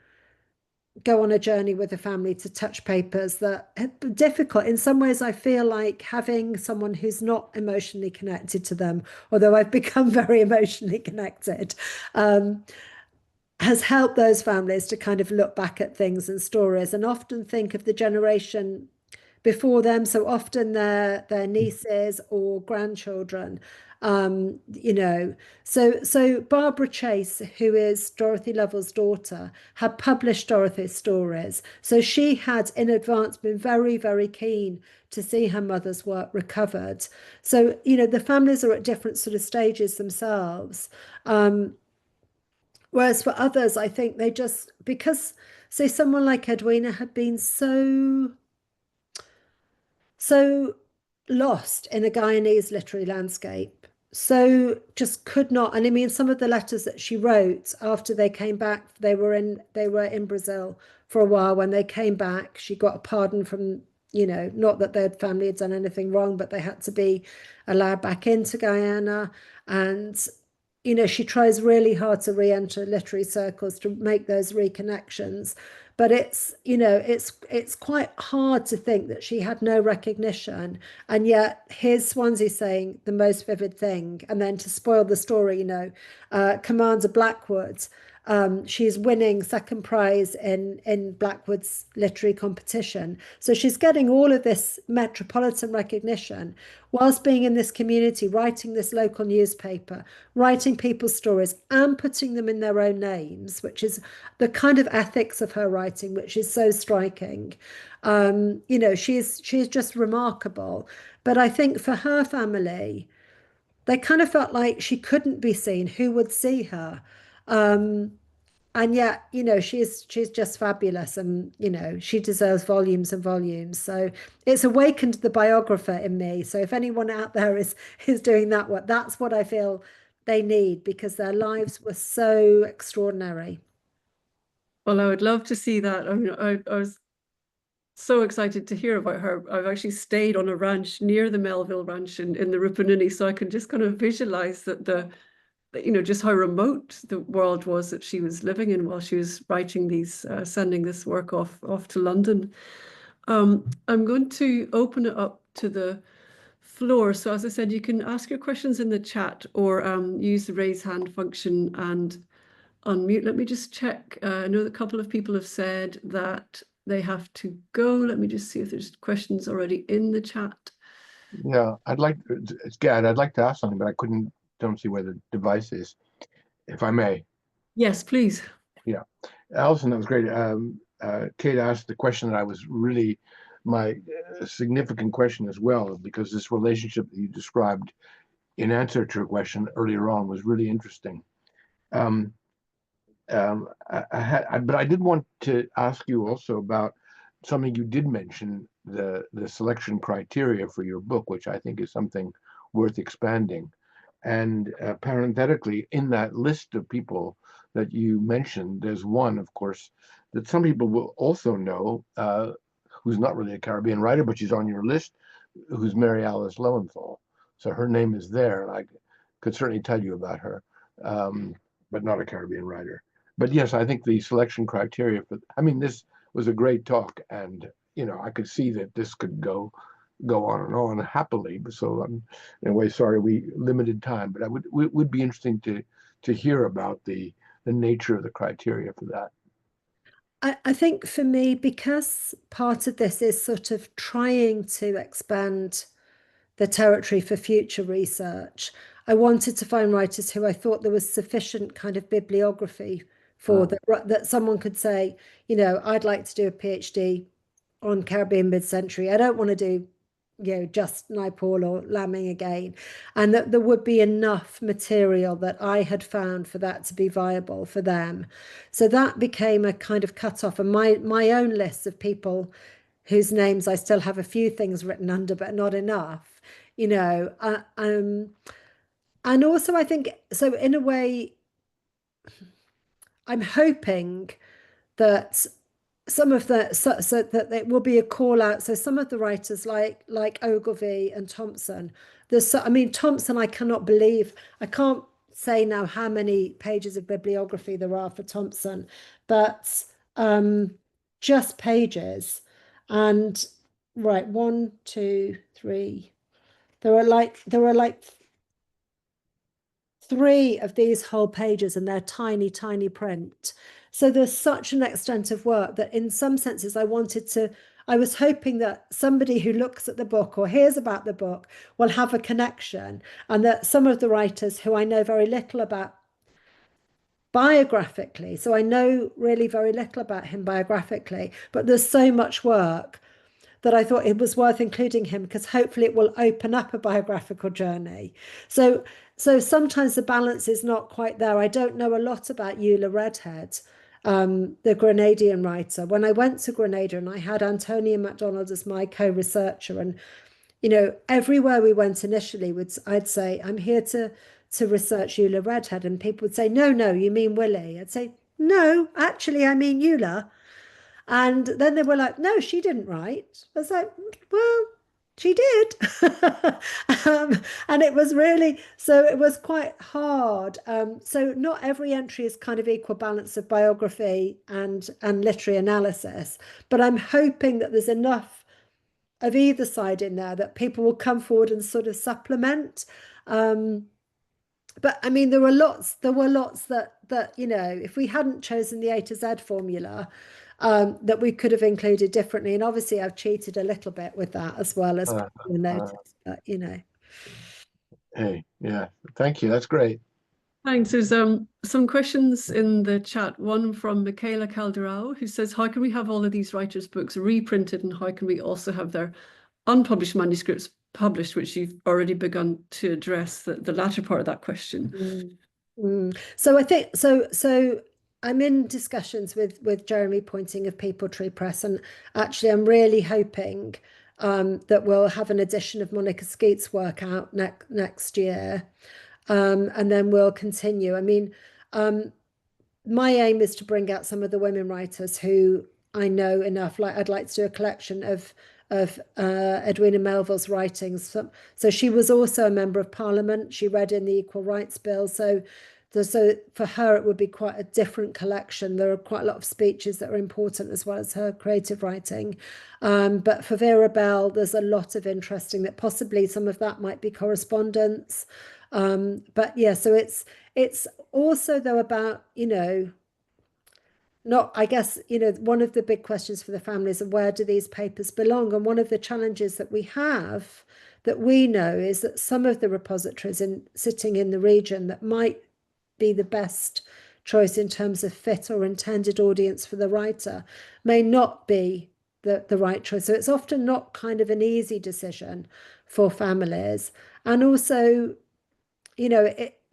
[SPEAKER 2] go on a journey with a family to touch papers that are difficult. In some ways, I feel like having someone who's not emotionally connected to them, although I've become very emotionally connected, has helped those families to kind of look back at things and stories and often think of the generation before them. So often their nieces or grandchildren. So Barbara Chase, who is Dorothy Lovell's daughter, had published Dorothy's stories. So she had in advance been very, very keen to see her mother's work recovered. So, the families are at different sort of stages themselves. Whereas for others, I think they just, because, say, someone like Edwina had been so lost in a Guyanese literary landscape. So just could not. And I mean, some of the letters that she wrote after they came back, they were in Brazil for a while. When they came back, she got a pardon from, not that their family had done anything wrong, but they had to be allowed back into Guyana. And she tries really hard to re-enter literary circles to make those reconnections. But it's quite hard to think that she had no recognition. And yet here's Swansea saying the most vivid thing. And then to spoil the story, Commander Blackwood, she's winning second prize in Blackwood's literary competition. So she's getting all of this metropolitan recognition whilst being in this community, writing this local newspaper, writing people's stories and putting them in their own names, which is the kind of ethics of her writing, which is so striking. She's just remarkable. But I think for her family, they kind of felt like she couldn't be seen. Who would see her? Um, and yet, she's just fabulous, and she deserves volumes and volumes. So it's awakened the biographer in me. So if anyone out there is doing that work, that's what I feel they need, because their lives were so extraordinary.
[SPEAKER 1] Well, I would love to see that. I mean, I was so excited to hear about her. I've actually stayed on a ranch near the Melville ranch in the Rupununi, so I can just kind of visualize that just how remote the world was that she was living in while she was writing these, sending this work off to London. I'm going to open it up to the floor. So as I said, you can ask your questions in the chat or use the raise hand function and unmute. Let me just check. I know that a couple of people have said that they have to go. Let me just see if there's questions already in the chat.
[SPEAKER 3] Yeah, it's Gad. I'd like to ask something, but don't see where the device is, if I may.
[SPEAKER 1] Yes, please.
[SPEAKER 3] Yeah, Alison, that was great. Kate asked the question that I was really my significant question as well, because this relationship that you described in answer to your question earlier on was really interesting. But I did want to ask you also about something you did mention, the selection criteria for your book, which I think is something worth expanding. And parenthetically, in that list of people that you mentioned, there's one, of course, that some people will also know, who's not really a Caribbean writer, but she's on your list, who's Mary Alice Lowenthal. So her name is there, and I could certainly tell you about her, but not a Caribbean writer. but yes, I think the selection criteria for, I mean, this was a great talk, and I could see that this could go on and on happily. So I'm in a way sorry we limited time, but would be interesting to hear about the nature of the criteria for that.
[SPEAKER 2] I think for me, because part of this is sort of trying to expand the territory for future research, I wanted to find writers who I thought there was sufficient kind of bibliography for that someone could say, I'd like to do a PhD on Caribbean mid-century. I don't want to do, just Naipaul or Lambing again. And that there would be enough material that I had found for that to be viable for them. So that became a kind of cutoff. And my own list of people whose names I still have a few things written under, but not enough, and also I think, so in a way, I'm hoping that some of the so that there will be a call out. So some of the writers like Ogilvie and Thompson, I mean Thompson, I cannot believe, I can't say now how many pages of bibliography there are for Thompson, but just pages. And right, 1, 2, 3. There are like 3 of these whole pages, and they're tiny, tiny print. So there's such an extent of work that in some senses I was hoping that somebody who looks at the book or hears about the book will have a connection, and that some of the writers who I know very little about biographically, so I know really very little about him biographically, but there's so much work that I thought it was worth including him, because hopefully it will open up a biographical journey. So sometimes the balance is not quite there. I don't know a lot about Eula Redhead, the Grenadian writer. When I went to Grenada and I had Antonia MacDonald as my co-researcher, and everywhere we went initially, I'd say, I'm here to research Eula Redhead, and people would say, no, you mean Willie. I'd say, no, actually, I mean Eula. And then they were like, no, she didn't write. I was like, well, she did. And it was really, so it was quite hard. So not every entry is kind of equal balance of biography and literary analysis, but I'm hoping that there's enough of either side in there that people will come forward and sort of supplement. But I mean, there were lots that if we hadn't chosen the A to Z formula, that we could have included differently. And obviously I've cheated a little bit with that as well, as people noticed, but
[SPEAKER 3] Hey, yeah, thank you. That's great.
[SPEAKER 1] Thanks. There's some questions in the chat. One from Michaela Calderao, who says, how can we have all of these writers' books reprinted, and how can we also have their unpublished manuscripts published, which you've already begun to address the latter part of that question.
[SPEAKER 2] So I think so I'm in discussions with Jeremy Pointing of People Tree Press, and actually I'm really hoping that we'll have an edition of Monica Skeete's work out next year, and then we'll continue. I mean, my aim is to bring out some of the women writers who I know enough. Like I'd like to do a collection of Edwina Melville's writings. So she was also a member of Parliament. She read in the Equal Rights Bill. So for her, it would be quite a different collection. There are quite a lot of speeches that are important, as well as her creative writing. But for Vera Bell, there's a lot of interesting that possibly some of that might be correspondence. But yeah, so it's also though about, not, I guess, one of the big questions for the families of where do these papers belong? And one of the challenges that we have that we know is that some of the repositories sitting in the region that might be the best choice in terms of fit or intended audience for the writer may not be the right choice. So it's often not kind of an easy decision for families. And also,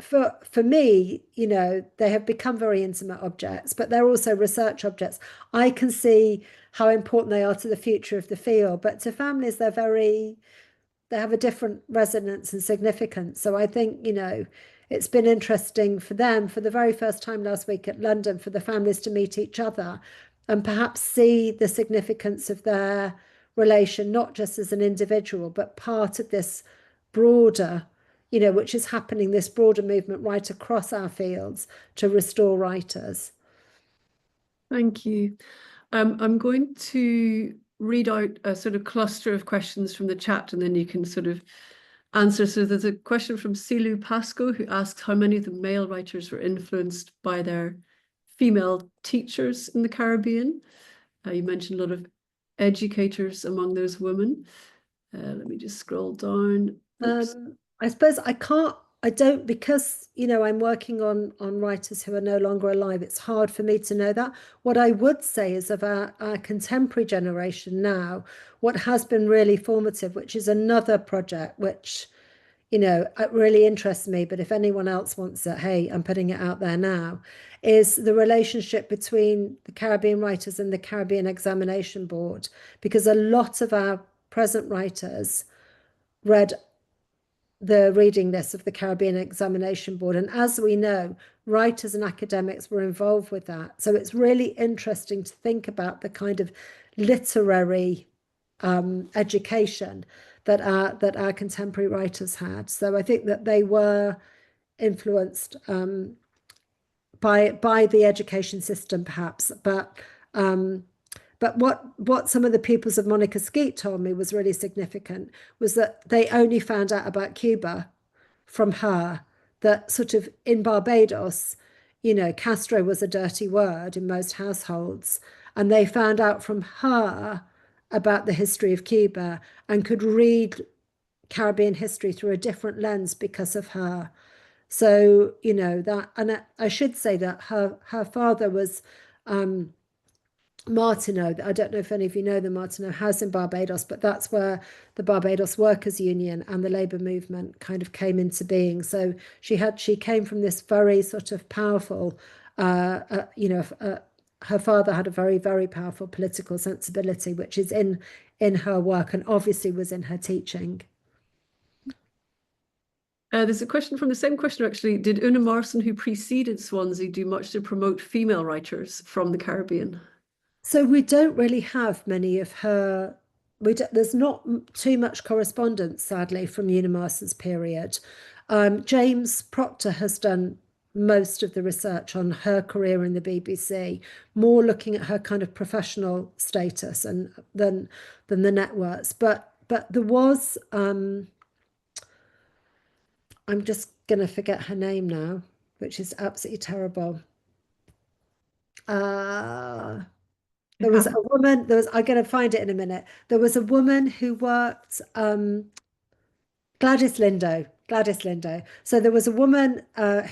[SPEAKER 2] for me, they have become very intimate objects, but they're also research objects. I can see how important they are to the future of the field, but to families, they have a different resonance and significance. So I think, it's been interesting for them, for the very first time last week at London, for the families to meet each other and perhaps see the significance of their relation, not just as an individual, but part of this broader, which is happening, this broader movement right across our fields to restore writers.
[SPEAKER 1] Thank you. I'm going to read out a sort of cluster of questions from the chat, and then you can sort of answer. So there's a question from Silu Pasco, who asks how many of the male writers were influenced by their female teachers in the Caribbean. You mentioned a lot of educators among those women. Let me just scroll down.
[SPEAKER 2] I suppose I don't, because, I'm working on writers who are no longer alive, it's hard for me to know that. What I would say is of our contemporary generation now, what has been really formative, which is another project which, it really interests me, but if anyone else wants it, hey, I'm putting it out there now, is the relationship between the Caribbean writers and the Caribbean Examination Board, because a lot of our present writers read the reading list of the Caribbean Examination Board. And as we know, writers and academics were involved with that. So it's really interesting to think about the kind of literary education that our contemporary writers had. So I think that they were influenced by the education system, perhaps. But what some of the pupils of Monica Skeete told me was really significant was that they only found out about Cuba from her, that sort of in Barbados, Castro was a dirty word in most households. And they found out from her about the history of Cuba and could read Caribbean history through a different lens because of her. So, that, and I should say that her father was Martineau. I don't know if any of you know the Martineau House in Barbados, but that's where the Barbados Workers' Union and the labour movement kind of came into being. So she came from this very sort of powerful, her father had a very, very powerful political sensibility, which is in her work and obviously was in her teaching.
[SPEAKER 1] There's a question from the same questioner, actually. Did Una Morrison, who preceded Swansea, do much to promote female writers from the Caribbean?
[SPEAKER 2] So we don't really have many of her. There's not too much correspondence, sadly, from Una Morrison's period. James Proctor has done most of the research on her career in the BBC, more looking at her kind of professional status and than the networks. But there was I'm just going to forget her name now, which is absolutely terrible. There was a woman, I'm going to find it in a minute. There was a woman who worked, Gladys Lindo. So there was a woman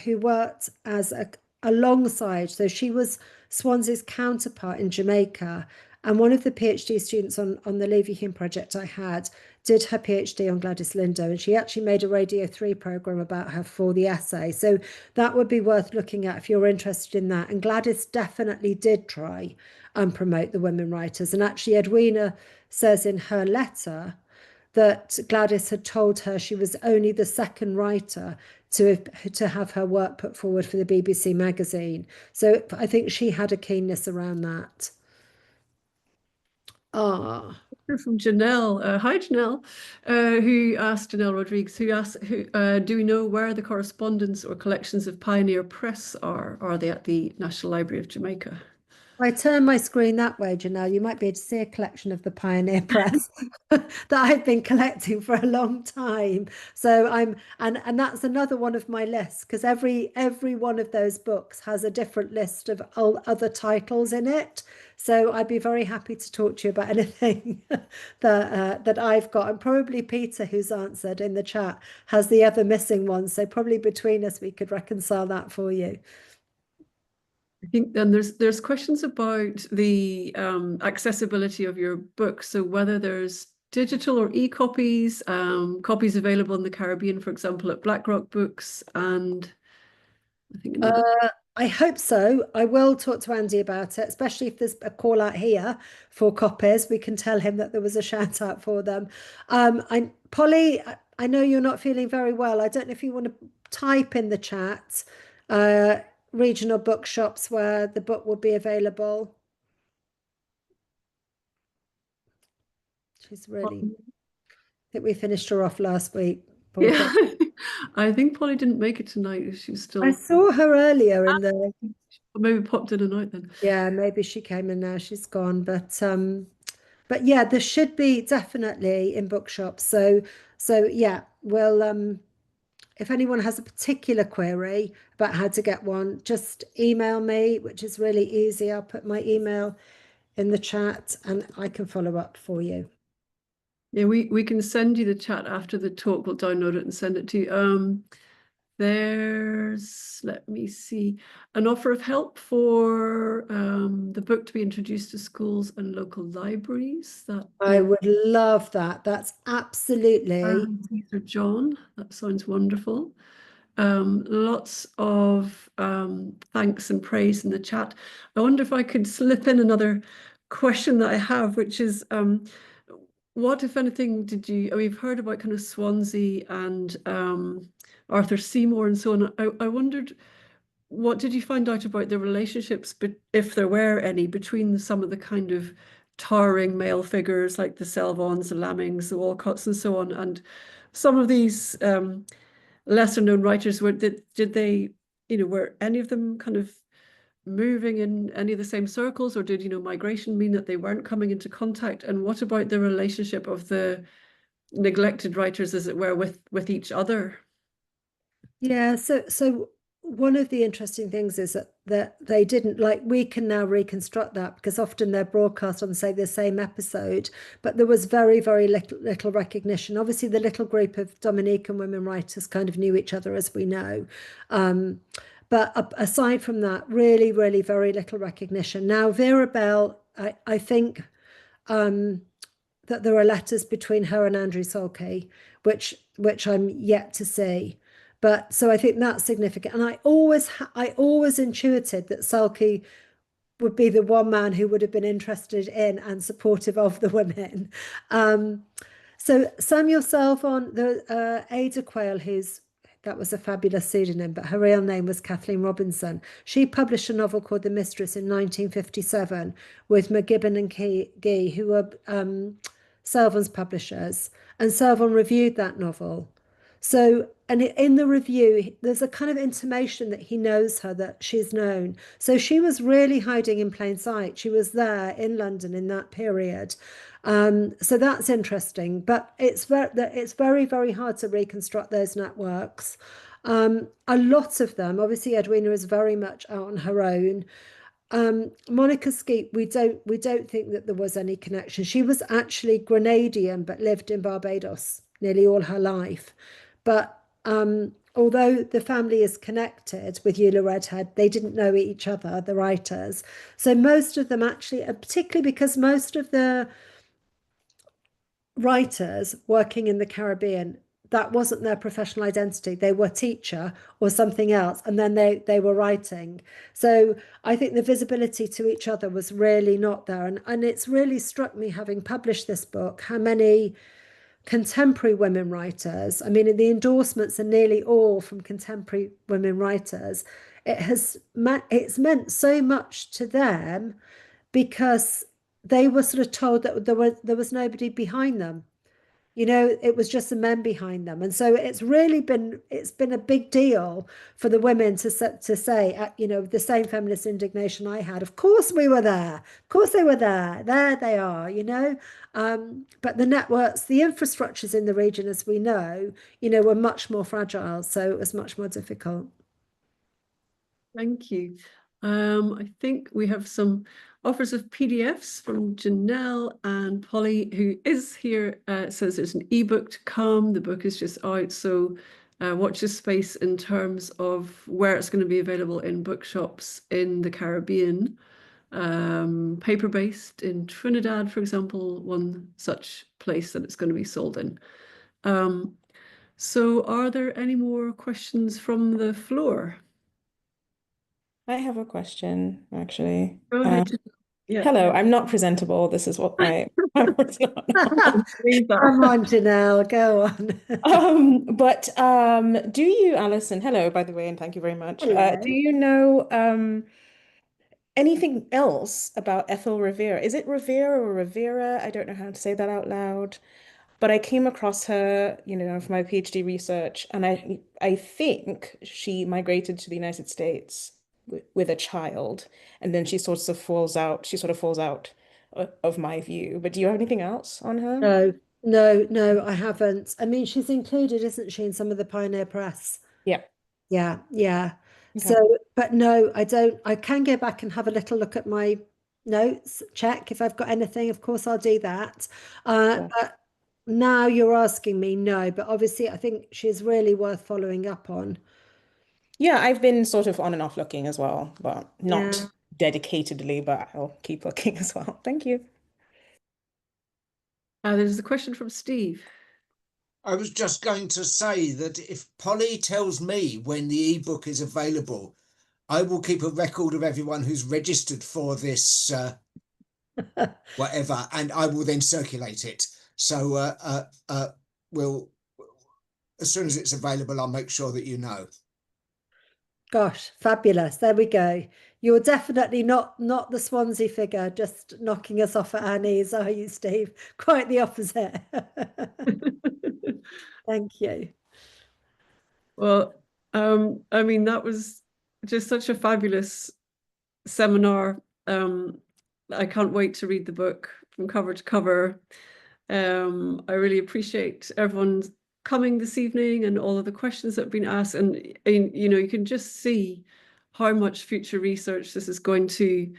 [SPEAKER 2] who worked as alongside, so she was Swansea's counterpart in Jamaica. And one of the PhD students on the Leverhulme project I had did her PhD on Gladys Lindo, and she actually made a Radio 3 program about her for the essay. So that would be worth looking at if you're interested in that. And Gladys definitely did try and promote the women writers. And actually, Edwina says in her letter that Gladys had told her she was only the second writer to have her work put forward for the BBC magazine. So I think she had a keenness around that.
[SPEAKER 1] From Janelle. Hi, Janelle, who asked, Janelle Rodriguez, who asked, do we know where the correspondence or collections of Pioneer Press are? Are they at the National Library of Jamaica?
[SPEAKER 2] If I turn my screen that way, Janelle, you might be able to see a collection of the Pioneer Press that I've been collecting for a long time. So and that's another one of my lists, because every one of those books has a different list of other titles in it. So I'd be very happy to talk to you about anything that I've got. And probably Peter, who's answered in the chat, has the other missing ones. So probably between us, we could reconcile that for you.
[SPEAKER 1] I think then there's questions about the accessibility of your book. So whether there's digital or e-copies, copies available in the Caribbean, for example, at Blackrock Books, and I think
[SPEAKER 2] I hope so. I will talk to Andy about it, especially if there's a call out here for copies. We can tell him that there was a shout out for them. Polly, I know you're not feeling very well. I don't know if you want to type in the chat regional bookshops where the book will be available. She's really, I think we finished her off last week.
[SPEAKER 1] Yeah, I think Polly didn't make it tonight. She was still.
[SPEAKER 2] I saw her earlier in the.
[SPEAKER 1] maybe popped in and out then.
[SPEAKER 2] Yeah, maybe she came in now, she's gone. But yeah, there should be definitely in bookshops. So yeah, well, if anyone has a particular query about how to get one, just email me, which is really easy. I'll put my email in the chat and I can follow up for you.
[SPEAKER 1] Yeah, we can send you the chat after the talk. We'll download it and send it to you. There's, let me see, an offer of help for the book to be introduced to schools and local libraries. That
[SPEAKER 2] I would love that. That's absolutely.
[SPEAKER 1] Mr. John, that sounds wonderful. Lots of thanks and praise in the chat. I wonder if I could slip in another question that I have, which is what, if anything, did you, we've heard about kind of Swansea and Arthur Seymour and so on. I wondered, what did you find out about the relationships, but if there were any, between some of the kind of towering male figures like the Selvons, the Lamings, the Walcotts, and so on, and some of these lesser known writers? Did they, were any of them kind of moving in any of the same circles, or did, migration mean that they weren't coming into contact? And what about the relationship of the neglected writers, as it were, with each other?
[SPEAKER 2] Yeah, so one of the interesting things is that they didn't, like, we can now reconstruct that because often they're broadcast on, say, the same episode, but there was very, very little recognition. Obviously, the little group of Dominican women writers kind of knew each other, as we know. But aside from that, really, really very little recognition. Now, Vera Bell, I think that there are letters between her and Andrew Solkey, which I'm yet to see. But so I think that's significant. And I always intuited that Solkey would be the one man who would have been interested in and supportive of the women. So Samuel Selvon, the Ada Quayle, that was a fabulous pseudonym, but her real name was Kathleen Robinson. She published a novel called The Mistress in 1957 with McGibbon and Gee, who were Selvon's publishers, and Selvon reviewed that novel. So, and in the review, there's a kind of intimation that he knows her, that she's known. So she was really hiding in plain sight. She was there in London in that period. So that's interesting, but it's very, very hard to reconstruct those networks. A lot of them, obviously, Edwina is very much out on her own. Monica Skeete, we don't think that there was any connection. She was actually Grenadian, but lived in Barbados nearly all her life. But although the family is connected with Eula Redhead, they didn't know each other, the writers. So most of them actually, particularly because most of the writers working in the Caribbean, that wasn't their professional identity. They were teacher or something else, and then they were writing. So I think the visibility to each other was really not there. And it's really struck me, having published this book, how many contemporary women writers, I mean, the endorsements are nearly all from contemporary women writers. It's meant so much to them because they were sort of told that there was nobody behind them. It was just the men behind them. And so it's been a big deal for the women to say, the same feminist indignation I had. Of course we were there. Of course they were there. There they are, But the networks, the infrastructures in the region, as we know, were much more fragile. So it was much more difficult.
[SPEAKER 1] Thank you. I think we have some offers of PDFs from Janelle, and Polly, who is here, says there's an ebook to come. The book is just out, so watch this space in terms of where it's going to be available in bookshops in the Caribbean. Paper-based in Trinidad, for example, one such place that it's going to be sold in. So are there any more questions from the floor?
[SPEAKER 4] I have a question, actually.
[SPEAKER 1] Go ahead. Yeah.
[SPEAKER 4] Hello, I'm not presentable. This is what I'm working on.
[SPEAKER 2] Come on, Janelle, go on.
[SPEAKER 4] But do you, Alison, hello, by the way, and thank you very much.
[SPEAKER 2] Hello.
[SPEAKER 4] Do you know anything else about Ethel Rivera? Is it Rivera or Rivera? I don't know how to say that out loud. But I came across her, for my PhD research, and I think she migrated to the United States. with a child, and then she sort of falls out. She sort of falls out of my view. But do you have anything else on her?
[SPEAKER 2] No, I haven't. I mean, she's included, isn't she, in some of the Pioneer Press?
[SPEAKER 4] Yeah.
[SPEAKER 2] Yeah.
[SPEAKER 4] Okay.
[SPEAKER 2] So, but no, I don't. I can go back and have a little look at my notes, check if I've got anything. Of course, I'll do that.
[SPEAKER 4] Yeah.
[SPEAKER 2] But now you're asking me, no, but obviously I think she's really worth following up on.
[SPEAKER 4] Yeah, I've been sort of on and off looking as well, but
[SPEAKER 2] Yeah.
[SPEAKER 4] not dedicatedly, but I'll keep looking as well. Thank you.
[SPEAKER 1] There's a question from Steve.
[SPEAKER 5] I was just going to say that if Polly tells me when the ebook is available, I will keep a record of everyone who's registered for this whatever, and I will then circulate it. So we'll, as soon as it's available, I'll make sure that you know.
[SPEAKER 2] Gosh, fabulous. There we go. You're definitely not the Swansea figure, just knocking us off at our knees, are you, Steve? Quite the opposite. Thank you.
[SPEAKER 1] Well, I mean, that was just such a fabulous seminar. I can't wait to read the book from cover to cover. I really appreciate everyone coming this evening and all of the questions that have been asked. And you know, you can just see how much future research this is going to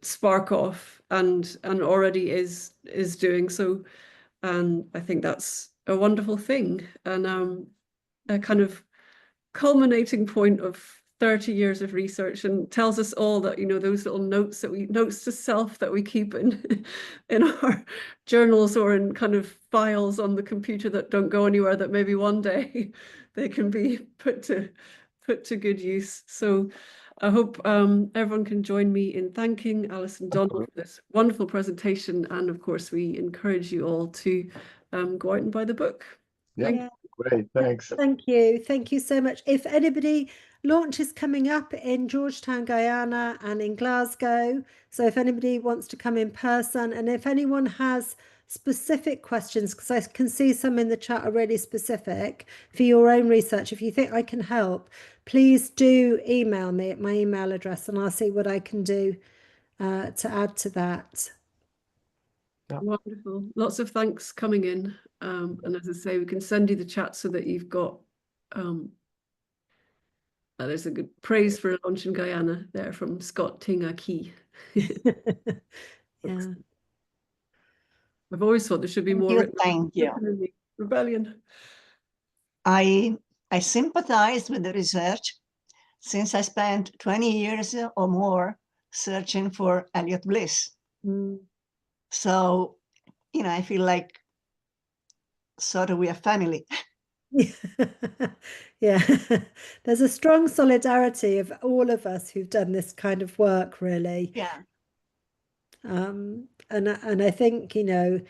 [SPEAKER 1] spark off and already is doing so. And I think that's a wonderful thing. And a kind of culminating point of 30 years of research, and tells us all that, you know, those little notes to self that we keep in in our journals or in kind of files on the computer that don't go anywhere, that maybe one day they can be put to good use. So I hope everyone can join me in thanking Alison Donnell for this wonderful presentation, and of course we encourage you all to go out and buy the book.
[SPEAKER 3] Yeah, great, thanks.
[SPEAKER 2] Thank you so much. If anybody, launch is coming up in Georgetown, Guyana, and in Glasgow. So if anybody wants to come in person, and if anyone has specific questions, because I can see some in the chat are really specific for your own research, if you think I can help, please do email me at my email address, and I'll see what I can do to add to that.
[SPEAKER 3] Yeah.
[SPEAKER 1] Wonderful. Lots of thanks coming in. And as I say, we can send you the chat so that you've got there's a good praise for a launch in Guyana there from Scott Tinga Key.
[SPEAKER 2] Yeah.
[SPEAKER 1] I've always thought there should be more
[SPEAKER 6] Thank you.
[SPEAKER 1] in the rebellion.
[SPEAKER 6] I sympathize with the research since I spent 20 years or more searching for Elliot Bliss.
[SPEAKER 2] Mm.
[SPEAKER 6] So, you know, I feel like sort of we are family.
[SPEAKER 2] Yeah, there's a strong solidarity of all of us who've done this kind of work, really.
[SPEAKER 6] Yeah.
[SPEAKER 2] And I think, you know,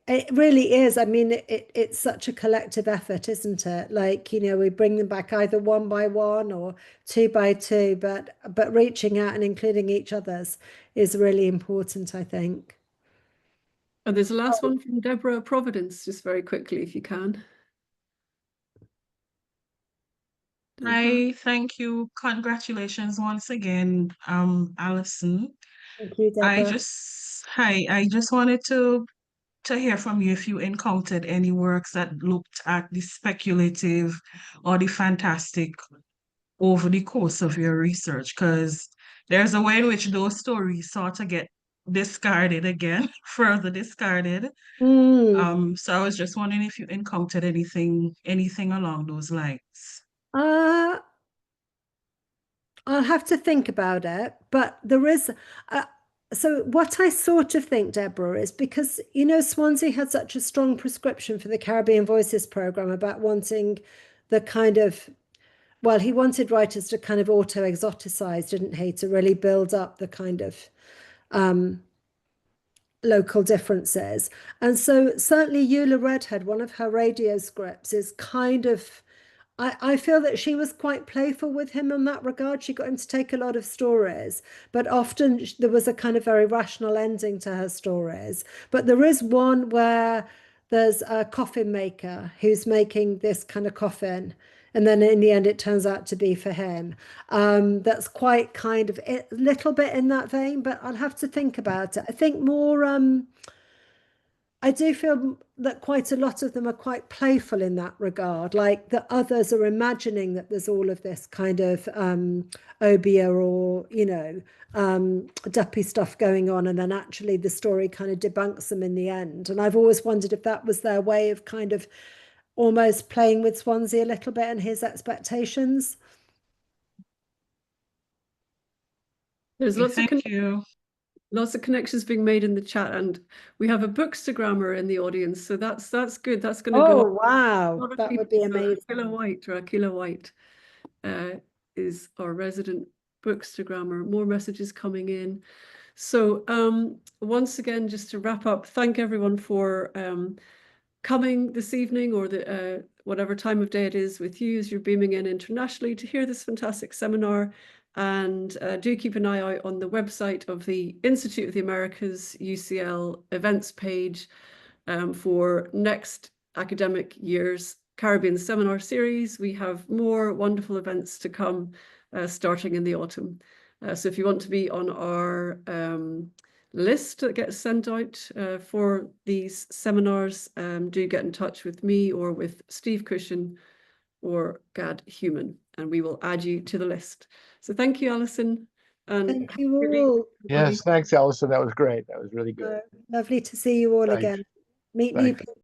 [SPEAKER 2] it really is. I mean, it's such a collective effort, isn't it? Like, you know, we bring them back either one by one or two by two, but reaching out and including each other's is really important, I think.
[SPEAKER 1] And there's a last one from Deborah Providence, just very quickly, if you can.
[SPEAKER 7] Hi, thank you. Congratulations once again, Alison.
[SPEAKER 2] Thank you, Deborah.
[SPEAKER 7] I just wanted to hear from you if you encountered any works that looked at the speculative or the fantastic over the course of your research, because there's a way in which those stories sort of get discarded again, further discarded. So I was just wondering if you encountered anything along those lines.
[SPEAKER 2] I'll have to think about it, but there is. So what I sort of think, Deborah, is because, you know, Swansea had such a strong prescription for the Caribbean Voices programme about wanting the kind of, well, he wanted writers to kind of auto-exoticize, didn't he, to really build up the kind of local differences. And so certainly Eula Redhead, one of her radio scripts, is kind of, I feel that she was quite playful with him in that regard. She got him to take a lot of stories, but often there was a kind of very rational ending to her stories. But there is one where there's a coffin maker who's making this kind of coffin and then in the end it turns out to be for him. That's quite kind of a little bit in that vein, but I'll have to think about it. I think more I do feel that quite a lot of them are quite playful in that regard, like the others are imagining that there's all of this kind of obeah or, duppy stuff going on, and then actually the story kind of debunks them in the end. And I've always wondered if that was their way of kind of almost playing with Swansea a little bit and his expectations.
[SPEAKER 1] There's
[SPEAKER 7] Thank you.
[SPEAKER 1] lots of connections being made in the chat, and we have a bookstagrammer in the audience, so that's good. That's going to go.
[SPEAKER 2] Oh wow,
[SPEAKER 1] A lot of
[SPEAKER 2] that would
[SPEAKER 1] people,
[SPEAKER 2] be amazing.
[SPEAKER 1] Akila White is our resident bookstagrammer. More messages coming in. So once again, just to wrap up, thank everyone for coming this evening, or the whatever time of day it is with you as you're beaming in internationally to hear this fantastic seminar. And do keep an eye out on the website of the Institute of the Americas UCL events page for next academic year's Caribbean seminar series. We have more wonderful events to come starting in the autumn. So if you want to be on our list that gets sent out for these seminars, do get in touch with me or with Steve Cushion or Gad Human, and we will add you to the list. So thank you, Alison. And
[SPEAKER 2] thank you all.
[SPEAKER 3] Yes, thanks, Alison. That was great. That was really good.
[SPEAKER 2] Lovely to see you all
[SPEAKER 3] Thanks.
[SPEAKER 2] again. Meet
[SPEAKER 3] Thanks.
[SPEAKER 2] new people.